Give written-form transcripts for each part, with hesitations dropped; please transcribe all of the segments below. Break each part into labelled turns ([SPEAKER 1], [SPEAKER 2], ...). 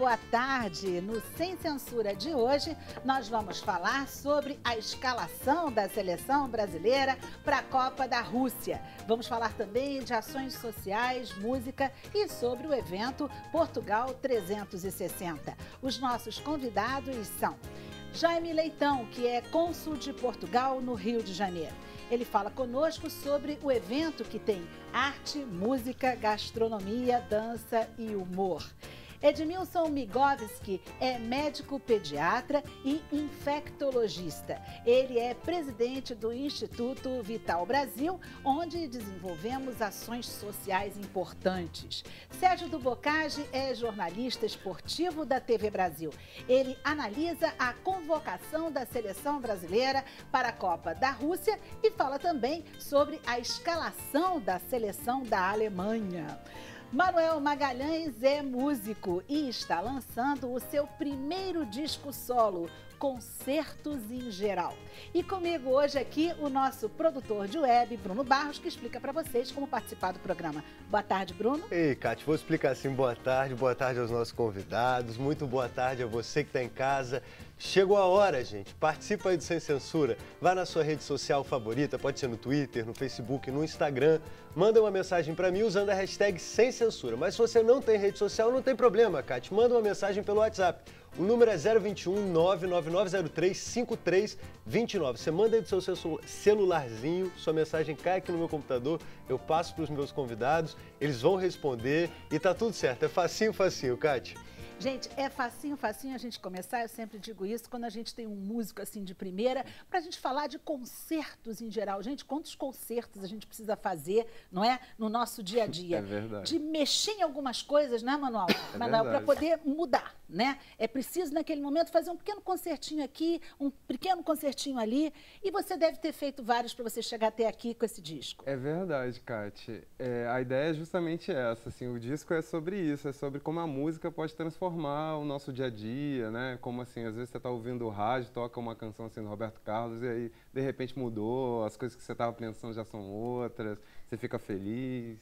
[SPEAKER 1] boa tarde. No Sem Censura de hoje, nós vamos falar sobre a escalação da seleção brasileira para a Copa da Rússia. Vamos falar também de ações sociais, música e sobre o evento Portugal 360. Os nossos convidados são Jaime Leitão, que é cônsul de Portugal no Rio de Janeiro. Ele fala conosco sobre o evento que tem arte, música, gastronomia, dança e humor. Edmilson Migovski é médico pediatra e infectologista. Ele é presidente do Instituto Vital Brasil, onde desenvolvemos ações sociais importantes. Sérgio do Bocage é jornalista esportivo da TV Brasil. Ele analisa a convocação da seleção brasileira para a Copa da Rússia e fala também sobre a escalação da seleção da Alemanha. Manuel Magalhães é músico e está lançando o seu primeiro disco solo, Concertos em Geral. E comigo hoje aqui o nosso produtor de web, Bruno Barros, que explica para vocês como participar do programa. Boa tarde, Bruno.
[SPEAKER 2] Ei, Cátia, vou explicar assim, boa tarde aos nossos convidados, muito boa tarde a você que está em casa. Chegou a hora, gente, participa aí do Sem Censura, vá na sua rede social favorita, pode ser no Twitter, no Facebook, no Instagram, manda uma mensagem para mim usando a hashtag Sem Censura. Mas se você não tem rede social, não tem problema, Cátia, manda uma mensagem pelo WhatsApp. O número é 021 99903 5329. Você manda aí do seu celularzinho, sua mensagem cai aqui no meu computador, eu passo para os meus convidados, eles vão responder e tá tudo certo. É facinho, Cátia.
[SPEAKER 1] Gente, é facinho a gente começar, eu sempre digo isso, quando a gente tem um músico assim de primeira, para a gente falar de concertos em geral. Gente, quantos concertos a gente precisa fazer, não é? No nosso dia a dia.
[SPEAKER 3] É verdade.
[SPEAKER 1] De mexer em algumas coisas, né, Manuel? Manuel, para poder mudar, né? É preciso, naquele momento, fazer um pequeno concertinho aqui, um pequeno concertinho ali, e você deve ter feito vários para você chegar até aqui com esse disco.
[SPEAKER 3] É verdade, Cátia. A ideia é justamente essa, assim, o disco é sobre isso, é sobre como a música pode transformar o nosso dia a dia, né? Como assim, às vezes você está ouvindo o rádio, toca uma canção assim do Roberto Carlos e aí de repente mudou, as coisas que você estava pensando já são outras, você fica feliz.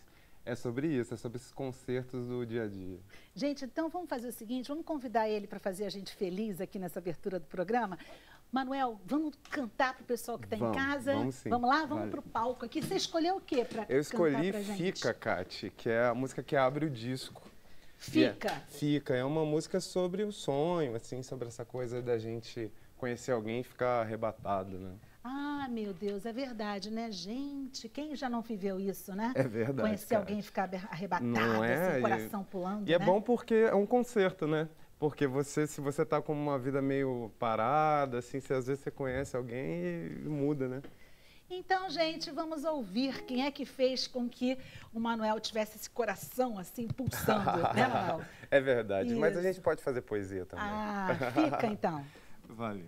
[SPEAKER 3] É sobre isso, é sobre esses concertos do dia a dia.
[SPEAKER 1] Gente, então vamos fazer o seguinte, vamos convidar ele para fazer a gente feliz aqui nessa abertura do programa. Manuel, vamos cantar para o pessoal que está em casa?
[SPEAKER 3] Vamos sim.
[SPEAKER 1] Vamos lá? Vamos para o palco aqui. Você escolheu o quê para cantar pra gente?
[SPEAKER 3] Eu escolhi Fica, Cátia, que é a música que abre o disco.
[SPEAKER 1] Fica?
[SPEAKER 3] Fica, é uma música sobre o sonho, assim, sobre essa coisa da gente conhecer alguém e ficar arrebatado, né?
[SPEAKER 1] Ah, meu Deus, é verdade, né? Gente, quem já não viveu isso, né?
[SPEAKER 3] É verdade,
[SPEAKER 1] conhecer
[SPEAKER 3] cara.
[SPEAKER 1] Alguém e ficar arrebatado,
[SPEAKER 3] Não é?
[SPEAKER 1] assim, o coração pulando,
[SPEAKER 3] E é
[SPEAKER 1] né?
[SPEAKER 3] bom porque é um concerto, né? Porque se você tá com uma vida meio parada, assim, às vezes você conhece alguém e muda, né?
[SPEAKER 1] Então, gente, vamos ouvir quem é que fez com que o Manuel tivesse esse coração assim pulsando, né, Manuel?
[SPEAKER 3] É verdade,
[SPEAKER 1] Isso.
[SPEAKER 3] mas a gente pode fazer poesia também.
[SPEAKER 1] Ah, fica então.
[SPEAKER 3] Valeu.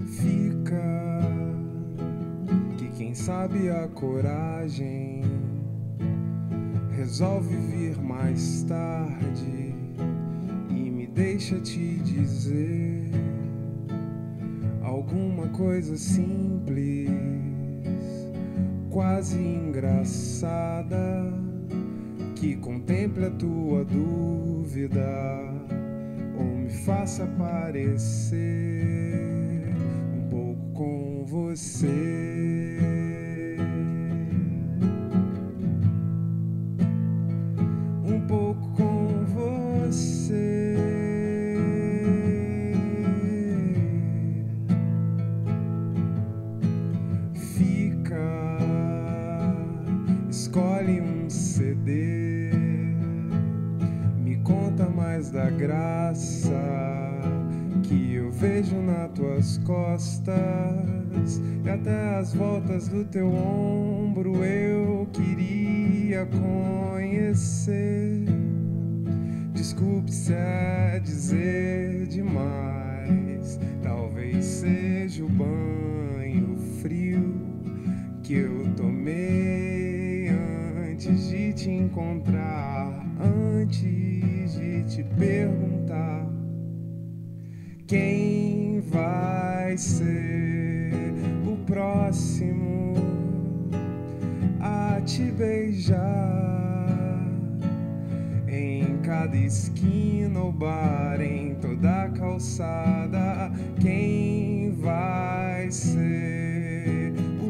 [SPEAKER 3] Fica, que quem sabe a coragem resolve vir mais tarde e me deixa te dizer alguma coisa simples, quase engraçada, que contemple a tua dúvida ou me faça parecer um pouco com você. Um pouco com você. Fica, escolhe um CD, me conta mais da graça que eu vejo nas tuas costas e até as voltas do teu ombro eu queria conhecer. Desculpe se é dizer demais, talvez seja o banho frio que eu tomei antes de te encontrar, antes de te perguntar quem vai ser o próximo te beijar em cada esquina ou bar, em toda a calçada. Quem vai ser o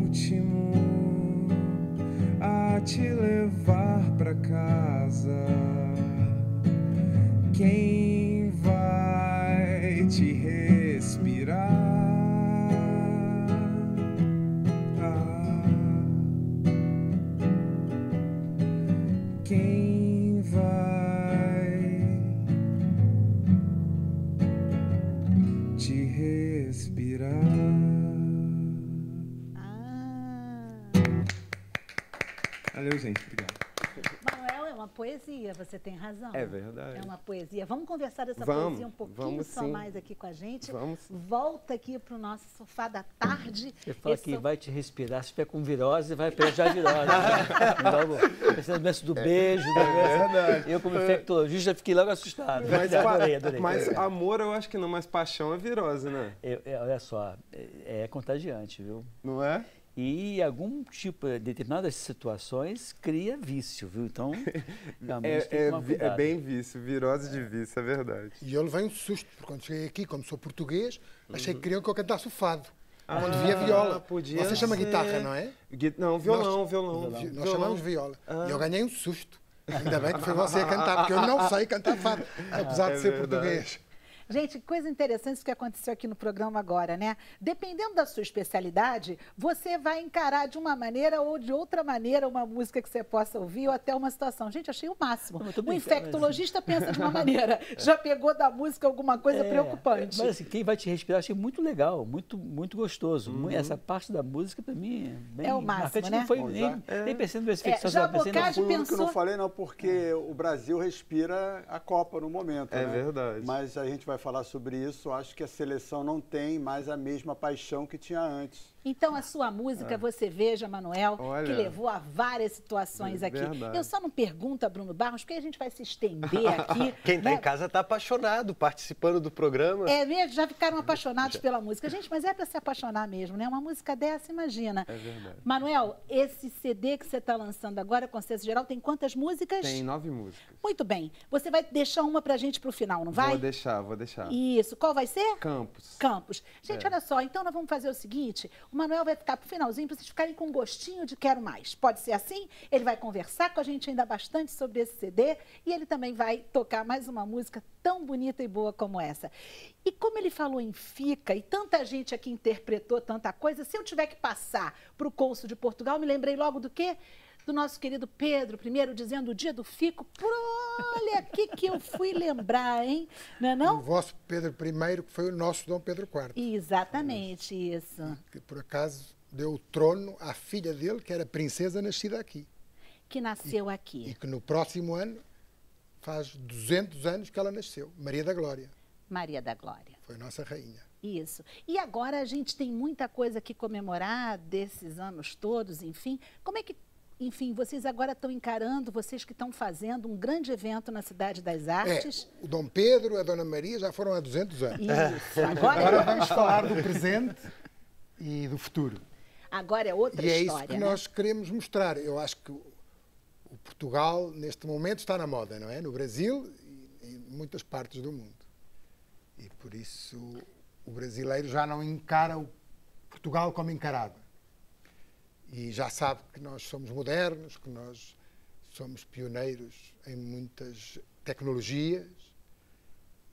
[SPEAKER 3] último a te levar pra casa? Quem vai te respirar? Quem vai te respirar? Valeu, gente. Obrigado.
[SPEAKER 1] Manuel, é uma poesia, você tem razão.
[SPEAKER 3] É verdade.
[SPEAKER 1] É uma poesia. Vamos conversar dessa
[SPEAKER 3] Vamos,
[SPEAKER 1] poesia um pouquinho
[SPEAKER 3] vamos
[SPEAKER 1] só
[SPEAKER 3] sim.
[SPEAKER 1] mais aqui com a gente.
[SPEAKER 3] Vamos.
[SPEAKER 1] Volta aqui para o nosso sofá da tarde.
[SPEAKER 4] Você fala
[SPEAKER 1] Esse
[SPEAKER 4] que
[SPEAKER 1] so-
[SPEAKER 4] vai te respirar, se tiver com virose, vai pegar a virose. Logo, pensando no do beijo.
[SPEAKER 3] verdade.
[SPEAKER 4] Eu, como infectologista, fiquei logo assustado. Adorei.
[SPEAKER 3] Mas amor eu acho que não, mas paixão é virose, né?
[SPEAKER 4] Olha só, é contagiante, viu?
[SPEAKER 3] Não é?
[SPEAKER 4] E algum tipo, determinadas situações, cria vício, viu? Então, realmente tem que tomar
[SPEAKER 3] É
[SPEAKER 4] cuidado.
[SPEAKER 3] bem vício, virose de vício, é verdade.
[SPEAKER 5] E eu levei um susto, porque quando cheguei aqui, como sou português, achei que queriam que eu cantasse o fado. Quando vi a viola.
[SPEAKER 3] podia
[SPEAKER 5] Você chama
[SPEAKER 3] ser.
[SPEAKER 5] guitarra, não é?
[SPEAKER 3] Não, violão.
[SPEAKER 5] Nós chamamos viola. E eu ganhei um susto. Ainda bem que foi você a cantar, porque eu não sei cantar fado, apesar de ser
[SPEAKER 3] verdade.
[SPEAKER 5] português.
[SPEAKER 1] Gente, coisa interessante que aconteceu aqui no programa agora, né? Dependendo da sua especialidade, você vai encarar de uma maneira ou de outra maneira uma música que você possa ouvir ou até uma situação. Gente, achei o máximo.
[SPEAKER 4] Não, eu tô
[SPEAKER 1] O
[SPEAKER 4] brincando,
[SPEAKER 1] infectologista pensa de uma maneira, já pegou da música alguma coisa preocupante.
[SPEAKER 4] Mas assim, quem vai te respirar, achei muito legal, muito gostoso. Essa parte da música, para mim, é bem
[SPEAKER 1] É o máximo,
[SPEAKER 4] marcante.
[SPEAKER 1] né?
[SPEAKER 4] Não foi
[SPEAKER 6] Bom,
[SPEAKER 4] nem pensando no efeito
[SPEAKER 1] já
[SPEAKER 4] pensei
[SPEAKER 1] Boccaccio
[SPEAKER 6] Fui o único que
[SPEAKER 1] pensou-
[SPEAKER 6] não falei, não, porque o Brasil respira a Copa no momento.
[SPEAKER 3] É
[SPEAKER 6] né?
[SPEAKER 3] verdade.
[SPEAKER 6] Mas a gente vai falar sobre isso. Acho que a seleção não tem mais a mesma paixão que tinha antes.
[SPEAKER 1] Então, a sua música, você veja, Manuel,
[SPEAKER 3] Olha.
[SPEAKER 1] que levou a várias situações aqui.
[SPEAKER 3] Verdade.
[SPEAKER 1] Eu só não pergunto a Bruno Barros, porque a gente vai se estender aqui.
[SPEAKER 2] Quem está
[SPEAKER 1] né?
[SPEAKER 2] em casa está apaixonado, participando do programa.
[SPEAKER 1] É mesmo, já ficaram apaixonados pela música. Gente, mas é para se apaixonar mesmo, né? Uma música dessa, imagina.
[SPEAKER 3] É verdade.
[SPEAKER 1] Manuel, esse CD que você está lançando agora, Consenso Geral, tem quantas músicas?
[SPEAKER 3] Tem 9 músicas.
[SPEAKER 1] Muito bem. Você vai deixar uma pra gente pro final, não vai?
[SPEAKER 3] Vou deixar.
[SPEAKER 1] Isso. Qual vai ser?
[SPEAKER 3] Campos.
[SPEAKER 1] Campos. Gente, olha só, então nós vamos fazer o seguinte, o Manuel vai ficar pro finalzinho para vocês ficarem com gostinho de quero mais. Pode ser assim? Ele vai conversar com a gente ainda bastante sobre esse CD e ele também vai tocar mais uma música tão bonita e boa como essa. E como ele falou em Fica, e tanta gente aqui interpretou tanta coisa, se eu tiver que passar pro Cônsul de Portugal, me lembrei logo do quê? Do nosso querido Pedro I, dizendo o dia do Fico. Olha aqui que eu fui lembrar, hein? Não é
[SPEAKER 5] O
[SPEAKER 1] não?
[SPEAKER 5] vosso Pedro I, que foi o nosso Dom Pedro IV,
[SPEAKER 1] Exatamente, isso.
[SPEAKER 5] que por acaso deu o trono à filha dele, que era princesa nascida aqui.
[SPEAKER 1] Que nasceu
[SPEAKER 5] E
[SPEAKER 1] aqui.
[SPEAKER 5] que no próximo ano faz 200 anos que ela nasceu, Maria da Glória.
[SPEAKER 1] Maria da Glória.
[SPEAKER 5] Foi nossa rainha.
[SPEAKER 1] Isso. E agora a gente tem muita coisa que comemorar desses anos todos, enfim. Como é que, enfim, vocês agora estão encarando, vocês que estão fazendo um grande evento na Cidade das Artes?
[SPEAKER 5] O Dom Pedro e a Dona Maria já foram há 200 anos.
[SPEAKER 1] Isso.
[SPEAKER 5] Agora
[SPEAKER 1] Agora,
[SPEAKER 5] vamos falar do presente e do futuro.
[SPEAKER 1] agora é outra
[SPEAKER 5] E é
[SPEAKER 1] história,
[SPEAKER 5] isso que
[SPEAKER 1] né?
[SPEAKER 5] nós queremos mostrar. Eu acho que o Portugal, neste momento, está na moda, não é? No Brasil e em muitas partes do mundo. E por isso o brasileiro já não encara o Portugal como encarava. E já sabe que nós somos modernos, que nós somos pioneiros em muitas tecnologias.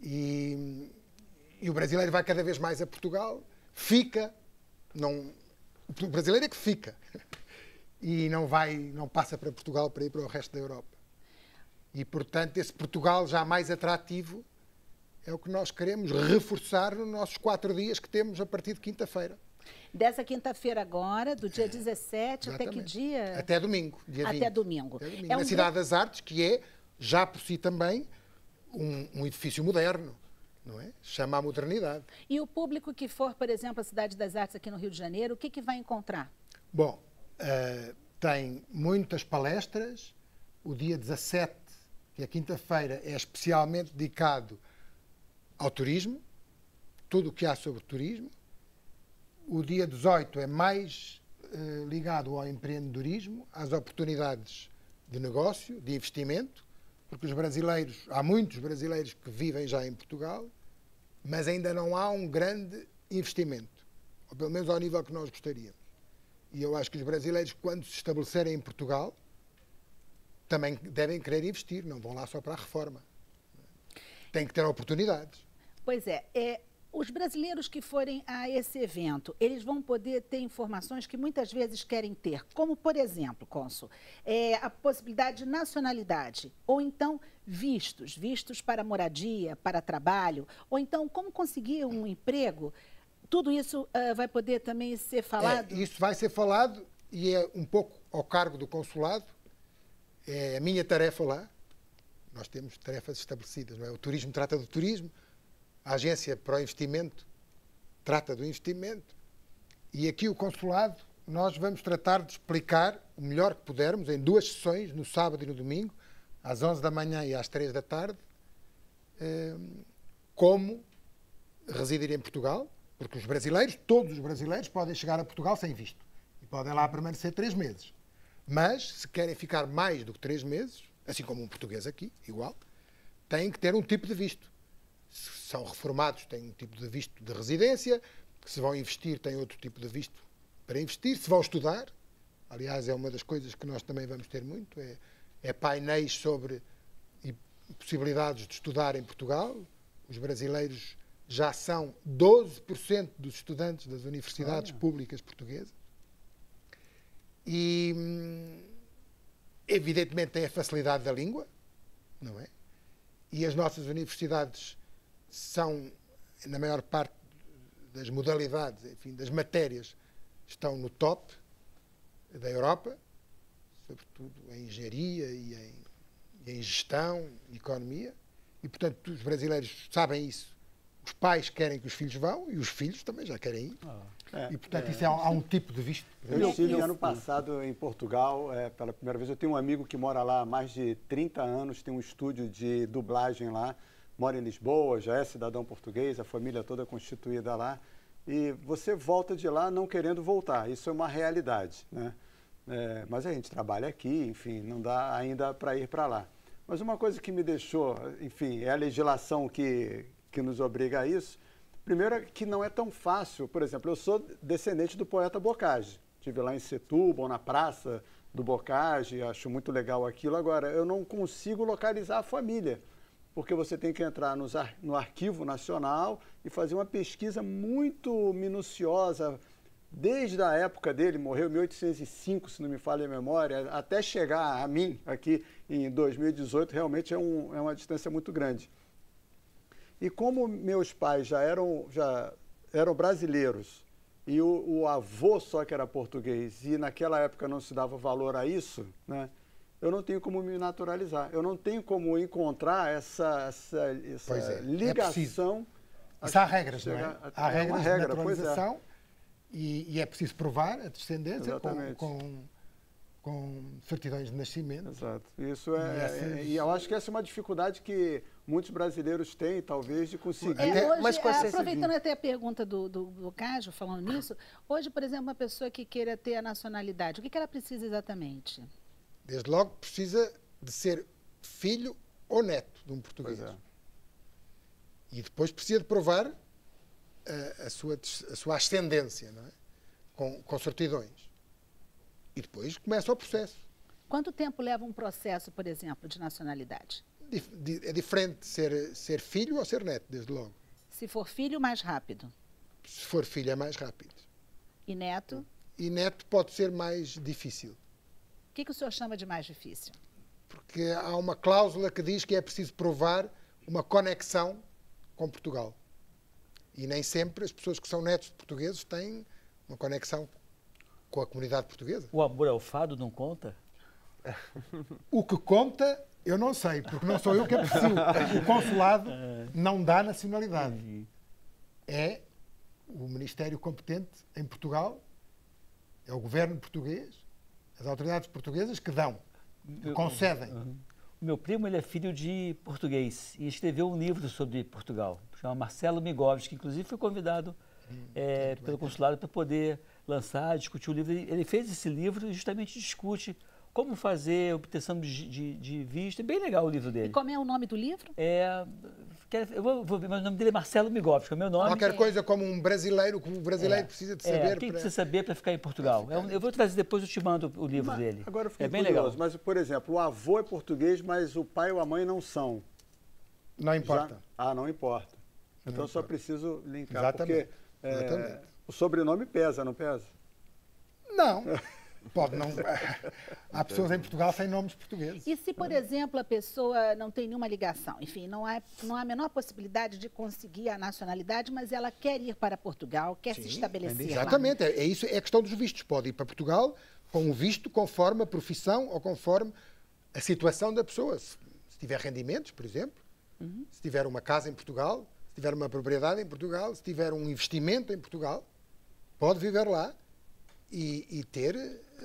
[SPEAKER 5] E o brasileiro vai cada vez mais a Portugal, fica, não, o brasileiro é que fica. E não passa para Portugal para ir para o resto da Europa. E, portanto, esse Portugal já mais atrativo é o que nós queremos reforçar nos nossos 4 dias que temos a partir de quinta-feira.
[SPEAKER 1] Dessa quinta-feira agora, do dia 17, até que
[SPEAKER 5] Exatamente.
[SPEAKER 1] dia?
[SPEAKER 5] Até domingo, dia 20.
[SPEAKER 1] Até domingo.
[SPEAKER 5] Até domingo.
[SPEAKER 1] É um
[SPEAKER 5] Na Cidade das Artes, que é, já por si também, um edifício moderno, não é? Chama à modernidade.
[SPEAKER 1] E o público que for, por exemplo, à Cidade das Artes aqui no Rio de Janeiro, o que, que vai encontrar?
[SPEAKER 5] Bom, tem muitas palestras. O dia 17, que é quinta-feira, é especialmente dedicado ao turismo, tudo o que há sobre turismo. O dia 18 é mais ligado ao empreendedorismo, às oportunidades de negócio, de investimento, porque há muitos brasileiros que vivem já em Portugal, mas ainda não há um grande investimento, ou pelo menos ao nível que nós gostaríamos. E eu acho que os brasileiros, quando se estabelecerem em Portugal, também devem querer investir, não vão lá só para a reforma. Têm que ter oportunidades.
[SPEAKER 1] Pois é, os brasileiros que forem a esse evento, eles vão poder ter informações que muitas vezes querem ter, como, por exemplo, cônsul, a possibilidade de nacionalidade, ou então vistos para moradia, para trabalho, ou então como conseguir um emprego. Tudo isso vai poder também ser falado?
[SPEAKER 5] Isso vai ser falado e é um pouco ao cargo do consulado. É a minha tarefa lá. Nós temos tarefas estabelecidas, não é? O turismo trata do turismo, a agência para o investimento trata do investimento e aqui o consulado nós vamos tratar de explicar o melhor que pudermos em 2 sessões, no sábado e no domingo, às 11 da manhã e às 3 da tarde, como residir em Portugal, porque todos os brasileiros podem chegar a Portugal sem visto e podem lá permanecer 3 meses. Mas, se querem ficar mais do que 3 meses, assim como um português aqui, igual, têm que ter um tipo de visto. Se são reformados, têm um tipo de visto de residência, se vão investir, têm outro tipo de visto para investir, se vão estudar, aliás, é uma das coisas que nós também vamos ter muito, é painéis sobre possibilidades de estudar em Portugal. Os brasileiros já são 12% dos estudantes das universidades públicas portuguesas. E, evidentemente, tem a facilidade da língua, não é? E as nossas universidades são, na maior parte das modalidades, enfim, das matérias, estão no top da Europa, sobretudo em engenharia e em gestão e economia. E, portanto, os brasileiros sabem isso. Os pais querem que os filhos vão e os filhos também já querem ir. E, portanto, há um tipo de visto.
[SPEAKER 6] Eu estive ano passado em Portugal, pela primeira vez. Eu tenho um amigo que mora lá há mais de 30 anos, tem um estúdio de dublagem lá, mora em Lisboa, já é cidadão português, a família toda constituída lá. E você volta de lá não querendo voltar. Isso é uma realidade, né? Mas a gente trabalha aqui, enfim, não dá ainda para ir para lá. Mas uma coisa que me deixou, enfim, é a legislação que nos obriga a isso. Primeiro, que não é tão fácil. Por exemplo, eu sou descendente do poeta Bocage. Estive lá em Setúbal, na praça do Bocage, acho muito legal aquilo. Agora, eu não consigo localizar a família, porque você tem que entrar no Arquivo Nacional e fazer uma pesquisa muito minuciosa, desde a época dele, morreu em 1805, se não me falha a memória, até chegar a mim aqui em 2018, realmente é uma distância muito grande. E como meus pais já eram brasileiros e o avô só que era português e naquela época não se dava valor a isso, né? Eu não tenho como me naturalizar, eu não tenho como encontrar essa ligação.
[SPEAKER 5] Isso há regras, não é? Há regras de naturalização e é preciso provar a descendência com certidões de nascimento.
[SPEAKER 6] Exato. Isso e eu acho que essa é uma dificuldade que muitos brasileiros têm, talvez, de conseguir.
[SPEAKER 1] Hoje, aproveitando até a pergunta do Cássio, falando nisso, hoje, por exemplo, uma pessoa que queira ter a nacionalidade, o que ela precisa exatamente?
[SPEAKER 5] Desde logo precisa de ser filho ou neto de um português. E depois precisa de provar a sua ascendência, não é? Com certidões. E depois começa o processo.
[SPEAKER 1] Quanto tempo leva um processo, por exemplo, de nacionalidade?
[SPEAKER 5] É diferente ser filho ou ser neto, desde logo.
[SPEAKER 1] Se for filho, mais rápido.
[SPEAKER 5] Se for filho, é mais rápido.
[SPEAKER 1] E neto?
[SPEAKER 5] E neto pode ser mais difícil.
[SPEAKER 1] O que o senhor chama de mais difícil?
[SPEAKER 5] Porque há uma cláusula que diz que é preciso provar uma conexão com Portugal. E nem sempre as pessoas que são netos de portugueses têm uma conexão com a comunidade portuguesa.
[SPEAKER 4] O amor ao fado não conta?
[SPEAKER 5] O que conta, eu não sei, porque não sou eu que aprecio. O consulado não dá nacionalidade. É o Ministério competente em Portugal, é o governo português, as autoridades portuguesas que dão, que concedem.
[SPEAKER 4] O meu primo, ele é filho de português e escreveu um livro sobre Portugal, chama Marcelo Migovski, que inclusive foi convidado pelo consulado para poder lançar, discutir o livro. Ele fez esse livro e justamente discute como fazer obtenção de visto. É bem legal o livro dele.
[SPEAKER 1] E como é o nome do livro?
[SPEAKER 4] Eu vou ver, mas o nome dele é Marcelo Migovski, é o meu nome.
[SPEAKER 5] Qualquer coisa como um brasileiro, precisa de saber.
[SPEAKER 4] O que precisa saber para ficar em Portugal? Eu vou trazer depois, eu te mando o livro dele.
[SPEAKER 6] Agora eu fiquei
[SPEAKER 4] bem
[SPEAKER 6] curioso,
[SPEAKER 4] legal.
[SPEAKER 6] mas, por exemplo, o avô é português, mas o pai ou a mãe não são.
[SPEAKER 5] Não importa.
[SPEAKER 6] Não importa. Então
[SPEAKER 5] Não
[SPEAKER 6] só
[SPEAKER 5] importa.
[SPEAKER 6] preciso linkar,
[SPEAKER 5] Exatamente.
[SPEAKER 6] porque
[SPEAKER 5] Exatamente.
[SPEAKER 6] o sobrenome pesa, não pesa?
[SPEAKER 5] Não. Pode não. Há pessoas em Portugal sem nomes portugueses.
[SPEAKER 1] E se, por exemplo, a pessoa não tem nenhuma ligação, enfim, não há a menor possibilidade de conseguir a nacionalidade, mas ela quer ir para Portugal, quer se estabelecer lá.
[SPEAKER 5] Exatamente, é isso, é a questão dos vistos. Pode ir para Portugal com um visto conforme a profissão ou conforme a situação da pessoa. Se tiver rendimentos, por exemplo, se tiver uma casa em Portugal, se tiver uma propriedade em Portugal, se tiver um investimento em Portugal, pode viver lá e ter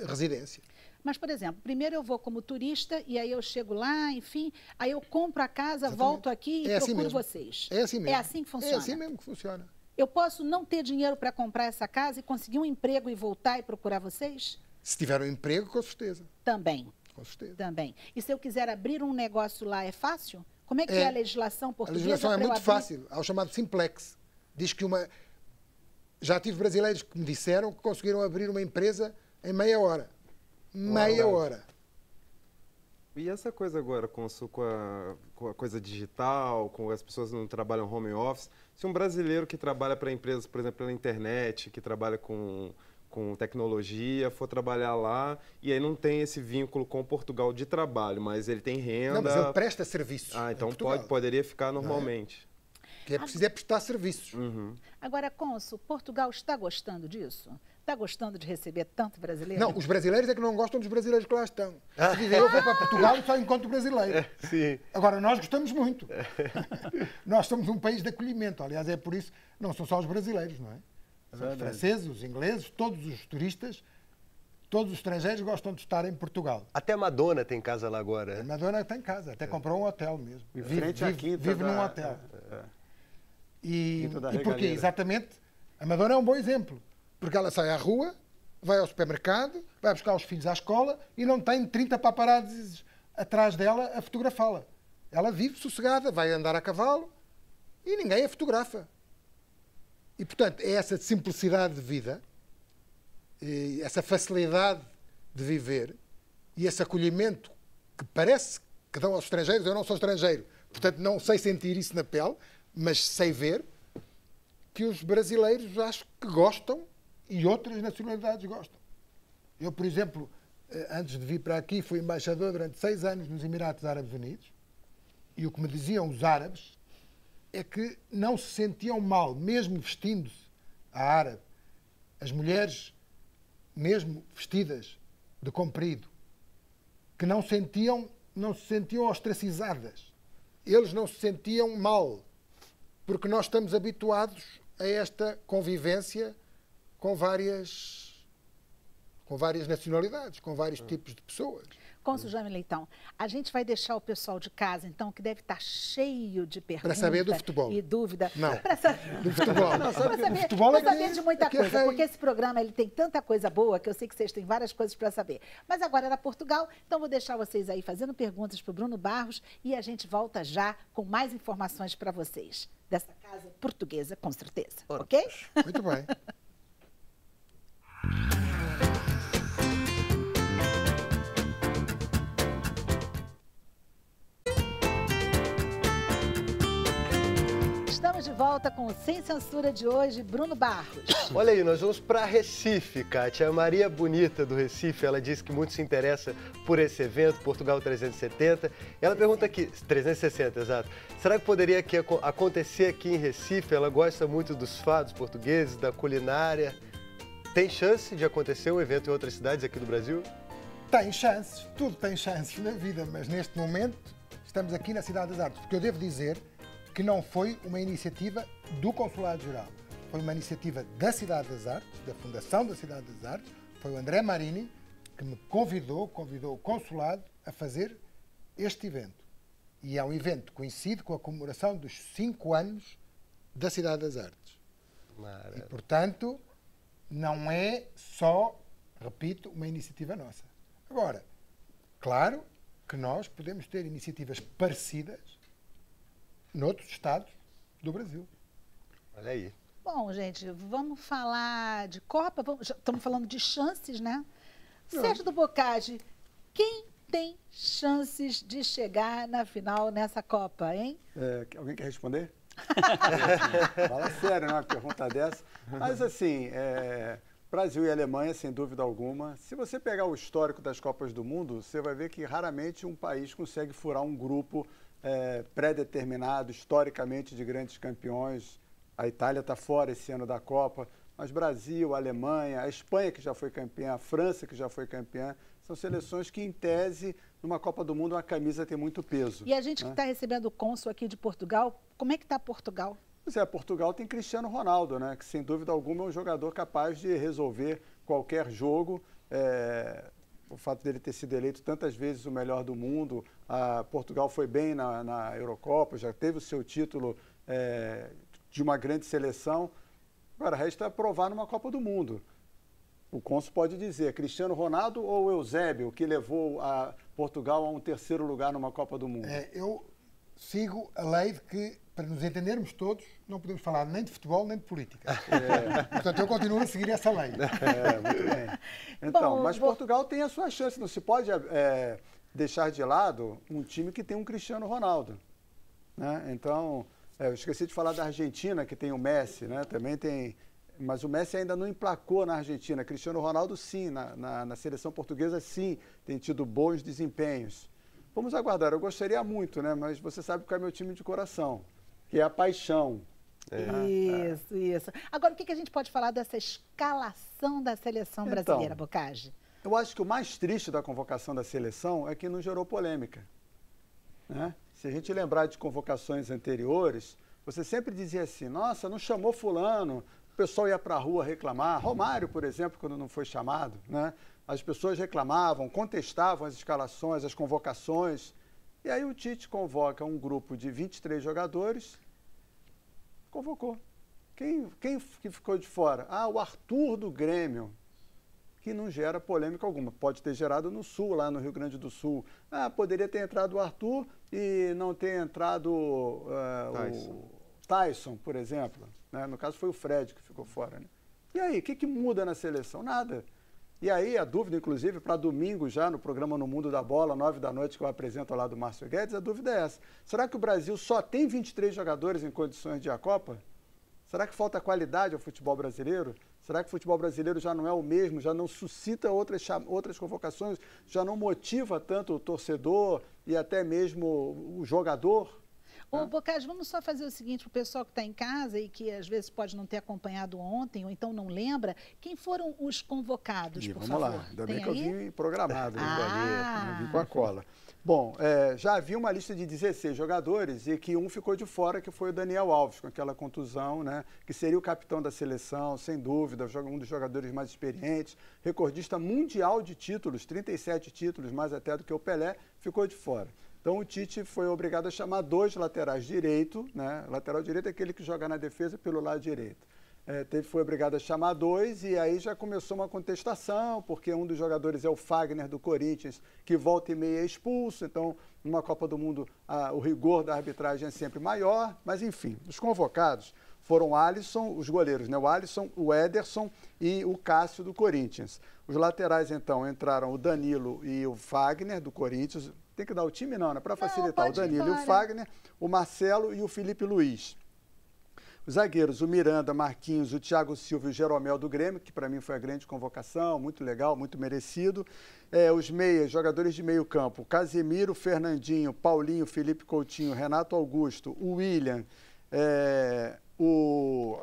[SPEAKER 5] residência.
[SPEAKER 1] Mas, por exemplo, primeiro eu vou como turista e aí eu chego lá, enfim, aí eu compro a casa,
[SPEAKER 5] Exatamente.
[SPEAKER 1] volto aqui e
[SPEAKER 5] É assim
[SPEAKER 1] procuro
[SPEAKER 5] mesmo.
[SPEAKER 1] vocês.
[SPEAKER 5] É assim mesmo.
[SPEAKER 1] É assim que funciona?
[SPEAKER 5] É assim mesmo que funciona.
[SPEAKER 1] Eu posso não ter dinheiro para comprar essa casa e conseguir um emprego e voltar e procurar vocês?
[SPEAKER 5] Se tiver um emprego, com certeza.
[SPEAKER 1] Também.
[SPEAKER 5] Com certeza.
[SPEAKER 1] Também. E se eu quiser abrir um negócio lá, é fácil? Como é que é a legislação
[SPEAKER 5] A
[SPEAKER 1] portuguesa?
[SPEAKER 5] legislação é
[SPEAKER 1] para eu
[SPEAKER 5] muito
[SPEAKER 1] abrir?
[SPEAKER 5] fácil. Há o chamado Simplex. Diz que Já tive brasileiros que me disseram que conseguiram abrir uma empresa em meia hora. Meia hora.
[SPEAKER 3] E essa coisa agora com a coisa digital, com as pessoas que não trabalham home office, se um brasileiro que trabalha para empresas, por exemplo, pela internet, que trabalha com tecnologia, for trabalhar lá e aí não tem esse vínculo com Portugal de trabalho, mas ele tem renda...
[SPEAKER 5] Não, mas ele presta serviços.
[SPEAKER 3] Então
[SPEAKER 5] em Portugal.
[SPEAKER 3] poderia ficar normalmente.
[SPEAKER 5] O que é preciso é prestar serviços.
[SPEAKER 1] Agora, Cônsul, Portugal está gostando disso? Está gostando de receber tanto brasileiro?
[SPEAKER 5] Não, os brasileiros é que não gostam dos brasileiros que lá estão. Eu vou para Portugal e só encontro brasileiro.
[SPEAKER 2] Sim.
[SPEAKER 5] Agora, nós gostamos muito. Nós somos um país de acolhimento. Aliás, é por isso, não são só os brasileiros, não é? Os franceses, os ingleses, todos os turistas, todos os estrangeiros gostam de estar em Portugal.
[SPEAKER 2] Até a Madonna tem casa lá agora.
[SPEAKER 5] A Madonna tem casa, até comprou um hotel mesmo.
[SPEAKER 6] Em frente à quinta
[SPEAKER 5] vive num
[SPEAKER 6] da-
[SPEAKER 5] hotel. E
[SPEAKER 6] Quinta da
[SPEAKER 5] porquê?
[SPEAKER 6] Regalheira.
[SPEAKER 5] Exatamente, a Madonna é um bom exemplo. Porque ela sai à rua, vai ao supermercado, vai buscar os filhos à escola e não tem 30 paparazzis atrás dela a fotografá-la. Ela vive sossegada, vai andar a cavalo e ninguém a fotografa. E, portanto, é essa simplicidade de vida, essa facilidade de viver e esse acolhimento que parece que dão aos estrangeiros. Eu não sou estrangeiro, portanto, não sei sentir isso na pele, mas sei ver que os brasileiros acho que gostam e outras nacionalidades gostam. Eu, por exemplo, antes de vir para aqui, fui embaixador durante 6 anos nos Emirados Árabes Unidos e o que me diziam os árabes é que não se sentiam mal, mesmo vestindo-se a árabe, as mulheres, mesmo vestidas de comprido, que não se sentiam ostracizadas. Eles não se sentiam mal, porque nós estamos habituados a esta convivência com várias nacionalidades, com vários tipos de pessoas.
[SPEAKER 1] Cônsul Jaime Leitão, a gente vai deixar o pessoal de casa, então, que deve estar cheio de perguntas
[SPEAKER 5] saber do futebol.
[SPEAKER 1] e dúvida.
[SPEAKER 5] Não.
[SPEAKER 1] Para saber,
[SPEAKER 5] Do futebol.
[SPEAKER 1] para saber,
[SPEAKER 5] Do futebol é
[SPEAKER 1] pra saber
[SPEAKER 5] que-
[SPEAKER 1] de muita
[SPEAKER 5] que é
[SPEAKER 1] coisa,
[SPEAKER 5] rei.
[SPEAKER 1] porque esse programa ele tem tanta coisa boa que eu sei que vocês têm várias coisas para saber. Mas agora era Portugal, então vou deixar vocês aí fazendo perguntas para o Bruno Barros e a gente volta já com mais informações para vocês dessa casa portuguesa, com certeza. Ok?
[SPEAKER 5] Muito bem.
[SPEAKER 1] Estamos de volta com o Sem Censura de hoje, Bruno Barros.
[SPEAKER 2] Olha aí, nós vamos para Recife, Kátia. A Maria Bonita, do Recife, ela disse que muito se interessa por esse evento, Portugal 370. Ela pergunta aqui, 360, exato. Será que poderia acontecer aqui em Recife? Ela gosta muito dos fados portugueses, da culinária. Tem chance de acontecer um evento em outras cidades aqui do Brasil?
[SPEAKER 5] Tem chances, tudo tem chances na vida, mas neste momento estamos aqui na Cidade das Artes, porque eu devo dizer que não foi uma iniciativa do Consulado-Geral, foi uma iniciativa da Cidade das Artes, da Fundação da Cidade das Artes, foi o André Marini que me convidou o Consulado a fazer este evento. E é um evento que coincide com a comemoração dos 5 anos da Cidade das Artes. E, portanto, não é só, repito, uma iniciativa nossa. Agora, claro que nós podemos ter iniciativas parecidas noutros estados do Brasil.
[SPEAKER 2] Olha aí.
[SPEAKER 1] Bom, gente, vamos falar de Copa, já estamos falando de chances, né? Sérgio do Boccagi, quem tem chances de chegar na final nessa Copa, hein?
[SPEAKER 6] Alguém quer responder? Fala sério, né? Uma pergunta dessa. Mas assim, Brasil e Alemanha, sem dúvida alguma. Se você pegar o histórico das Copas do Mundo, você vai ver que raramente um país consegue furar um grupo pré-determinado, historicamente, de grandes campeões. A Itália está fora esse ano da Copa, mas Brasil, Alemanha, a Espanha, que já foi campeã, a França, que já foi campeã, são seleções que, em tese, numa Copa do Mundo, uma camisa tem muito peso.
[SPEAKER 1] E a gente que está recebendo o cônsul aqui de Portugal, como é que está Portugal?
[SPEAKER 6] Pois é, Portugal tem Cristiano Ronaldo, né, que sem dúvida alguma é um jogador capaz de resolver qualquer jogo. O fato dele ter sido eleito tantas vezes o melhor do mundo, Portugal foi bem na Eurocopa, já teve o seu título de uma grande seleção. Agora, resta provar numa Copa do Mundo. O cônsul pode dizer, Cristiano Ronaldo ou Eusébio, que levou a Portugal a um terceiro lugar numa Copa do Mundo?
[SPEAKER 5] Eu sigo a lei de que, para nos entendermos todos, não podemos falar nem de futebol nem de política. Portanto, eu continuo a seguir essa lei.
[SPEAKER 6] Muito bem. Então, mas Portugal tem a sua chance. Não se pode deixar de lado um time que tem um Cristiano Ronaldo, né? Então, eu esqueci de falar da Argentina, que tem o Messi, né? Também tem... Mas o Messi ainda não emplacou na Argentina. Cristiano Ronaldo, sim. Na seleção portuguesa, sim. Tem tido bons desempenhos. Vamos aguardar. Eu gostaria muito, né? Mas você sabe qual é meu time de coração, que é a paixão.
[SPEAKER 1] Isso. Agora, o que a gente pode falar dessa escalação da seleção brasileira, Boccagi?
[SPEAKER 6] Eu acho que o mais triste da convocação da seleção é que não gerou polêmica, né? Se a gente lembrar de convocações anteriores, você sempre dizia assim, nossa, não chamou fulano, o pessoal ia para a rua reclamar. Romário, por exemplo, quando não foi chamado, né? As pessoas reclamavam, contestavam as escalações, as convocações. E aí o Tite convoca um grupo de 23 jogadores, convocou. Quem que ficou de fora? O Arthur do Grêmio, que não gera polêmica alguma. Pode ter gerado no Sul, lá no Rio Grande do Sul. Poderia ter entrado o Arthur e não ter entrado o Tyson, por exemplo, né? No caso foi o Fred que ficou fora, né? E aí, o que muda na seleção? Nada. E aí, a dúvida, inclusive, para domingo já, no programa No Mundo da Bola, 9 da noite, que eu apresento lá do Márcio Guedes, a dúvida é essa. Será que o Brasil só tem 23 jogadores em condições de ir à Copa? Será que falta qualidade ao futebol brasileiro? Será que o futebol brasileiro já não é o mesmo, já não suscita outras convocações, já não motiva tanto o torcedor e até mesmo o jogador?
[SPEAKER 1] Ô, Boccagi, vamos só fazer o seguinte, para o pessoal que está em casa e que às vezes pode não ter acompanhado ontem ou então não lembra, quem foram os convocados, por favor?
[SPEAKER 6] Vamos lá, ainda bem que eu vim programado,
[SPEAKER 1] não
[SPEAKER 6] vim com a cola. Bom, já havia uma lista de 16 jogadores e que um ficou de fora, que foi o Daniel Alves, com aquela contusão, né? Que seria o capitão da seleção, sem dúvida, um dos jogadores mais experientes, recordista mundial de títulos, 37 títulos, mais até do que o Pelé, ficou de fora. Então o Tite foi obrigado a chamar 2 laterais direito, né? Lateral direito é aquele que joga na defesa pelo lado direito. Foi obrigado a chamar 2 e aí já começou uma contestação, porque um dos jogadores é o Fagner do Corinthians, que volta e meia é expulso, então numa Copa do Mundo o rigor da arbitragem é sempre maior, mas enfim, os convocados foram o Alisson, os goleiros, né? O Alisson, o Ederson e o Cássio do Corinthians. Os laterais, então, entraram o Danilo e o Fagner do Corinthians. Tem que dar o time não, né? Para facilitar, o Danilo e o Fagner, o Marcelo e o Felipe Luiz. Os zagueiros, o Miranda, Marquinhos, o Thiago Silva e o Jeromel do Grêmio, que para mim foi a grande convocação, muito legal, muito merecido. Os meias, jogadores de meio campo, Casemiro, Fernandinho, Paulinho, Felipe Coutinho, Renato Augusto, o William,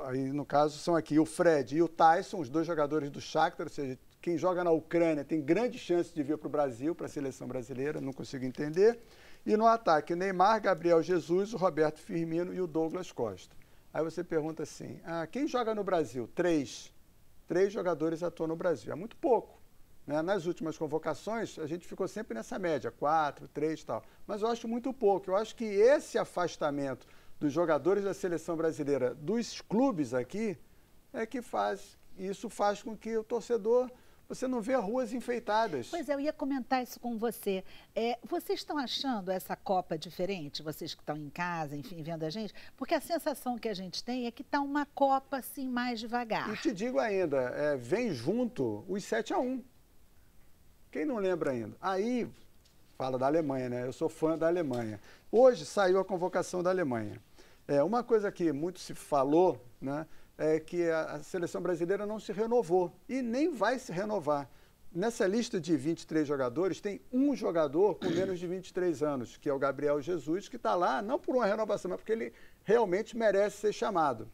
[SPEAKER 6] aí no caso são aqui o Fred e o Tyson, os 2 jogadores do Shakhtar, ou seja, quem joga na Ucrânia tem grande chance de vir para o Brasil, para a seleção brasileira, não consigo entender. E no ataque, o Neymar, Gabriel Jesus, o Roberto Firmino e o Douglas Costa. Aí você pergunta assim, quem joga no Brasil? 3 jogadores atuam no Brasil. É muito pouco, né? Nas últimas convocações, a gente ficou sempre nessa média, 4, 3 e tal. Mas eu acho muito pouco. Eu acho que esse afastamento dos jogadores da seleção brasileira dos clubes aqui é que faz E isso faz com que o torcedor, você não vê ruas enfeitadas.
[SPEAKER 1] Pois é, eu ia comentar isso com você. Vocês estão achando essa Copa diferente? Vocês que estão em casa, enfim, vendo a gente? Porque a sensação que a gente tem é que está uma Copa, assim, mais devagar.
[SPEAKER 6] E te digo ainda, vem junto os 7-1. Quem não lembra ainda? Aí, fala da Alemanha, né? Eu sou fã da Alemanha. Hoje saiu a convocação da Alemanha. Uma coisa que muito se falou, né? É que a seleção brasileira não se renovou e nem vai se renovar. Nessa lista de 23 jogadores, tem um jogador com menos de 23 anos, que é o Gabriel Jesus, que está lá não por uma renovação, mas porque ele realmente merece ser chamado.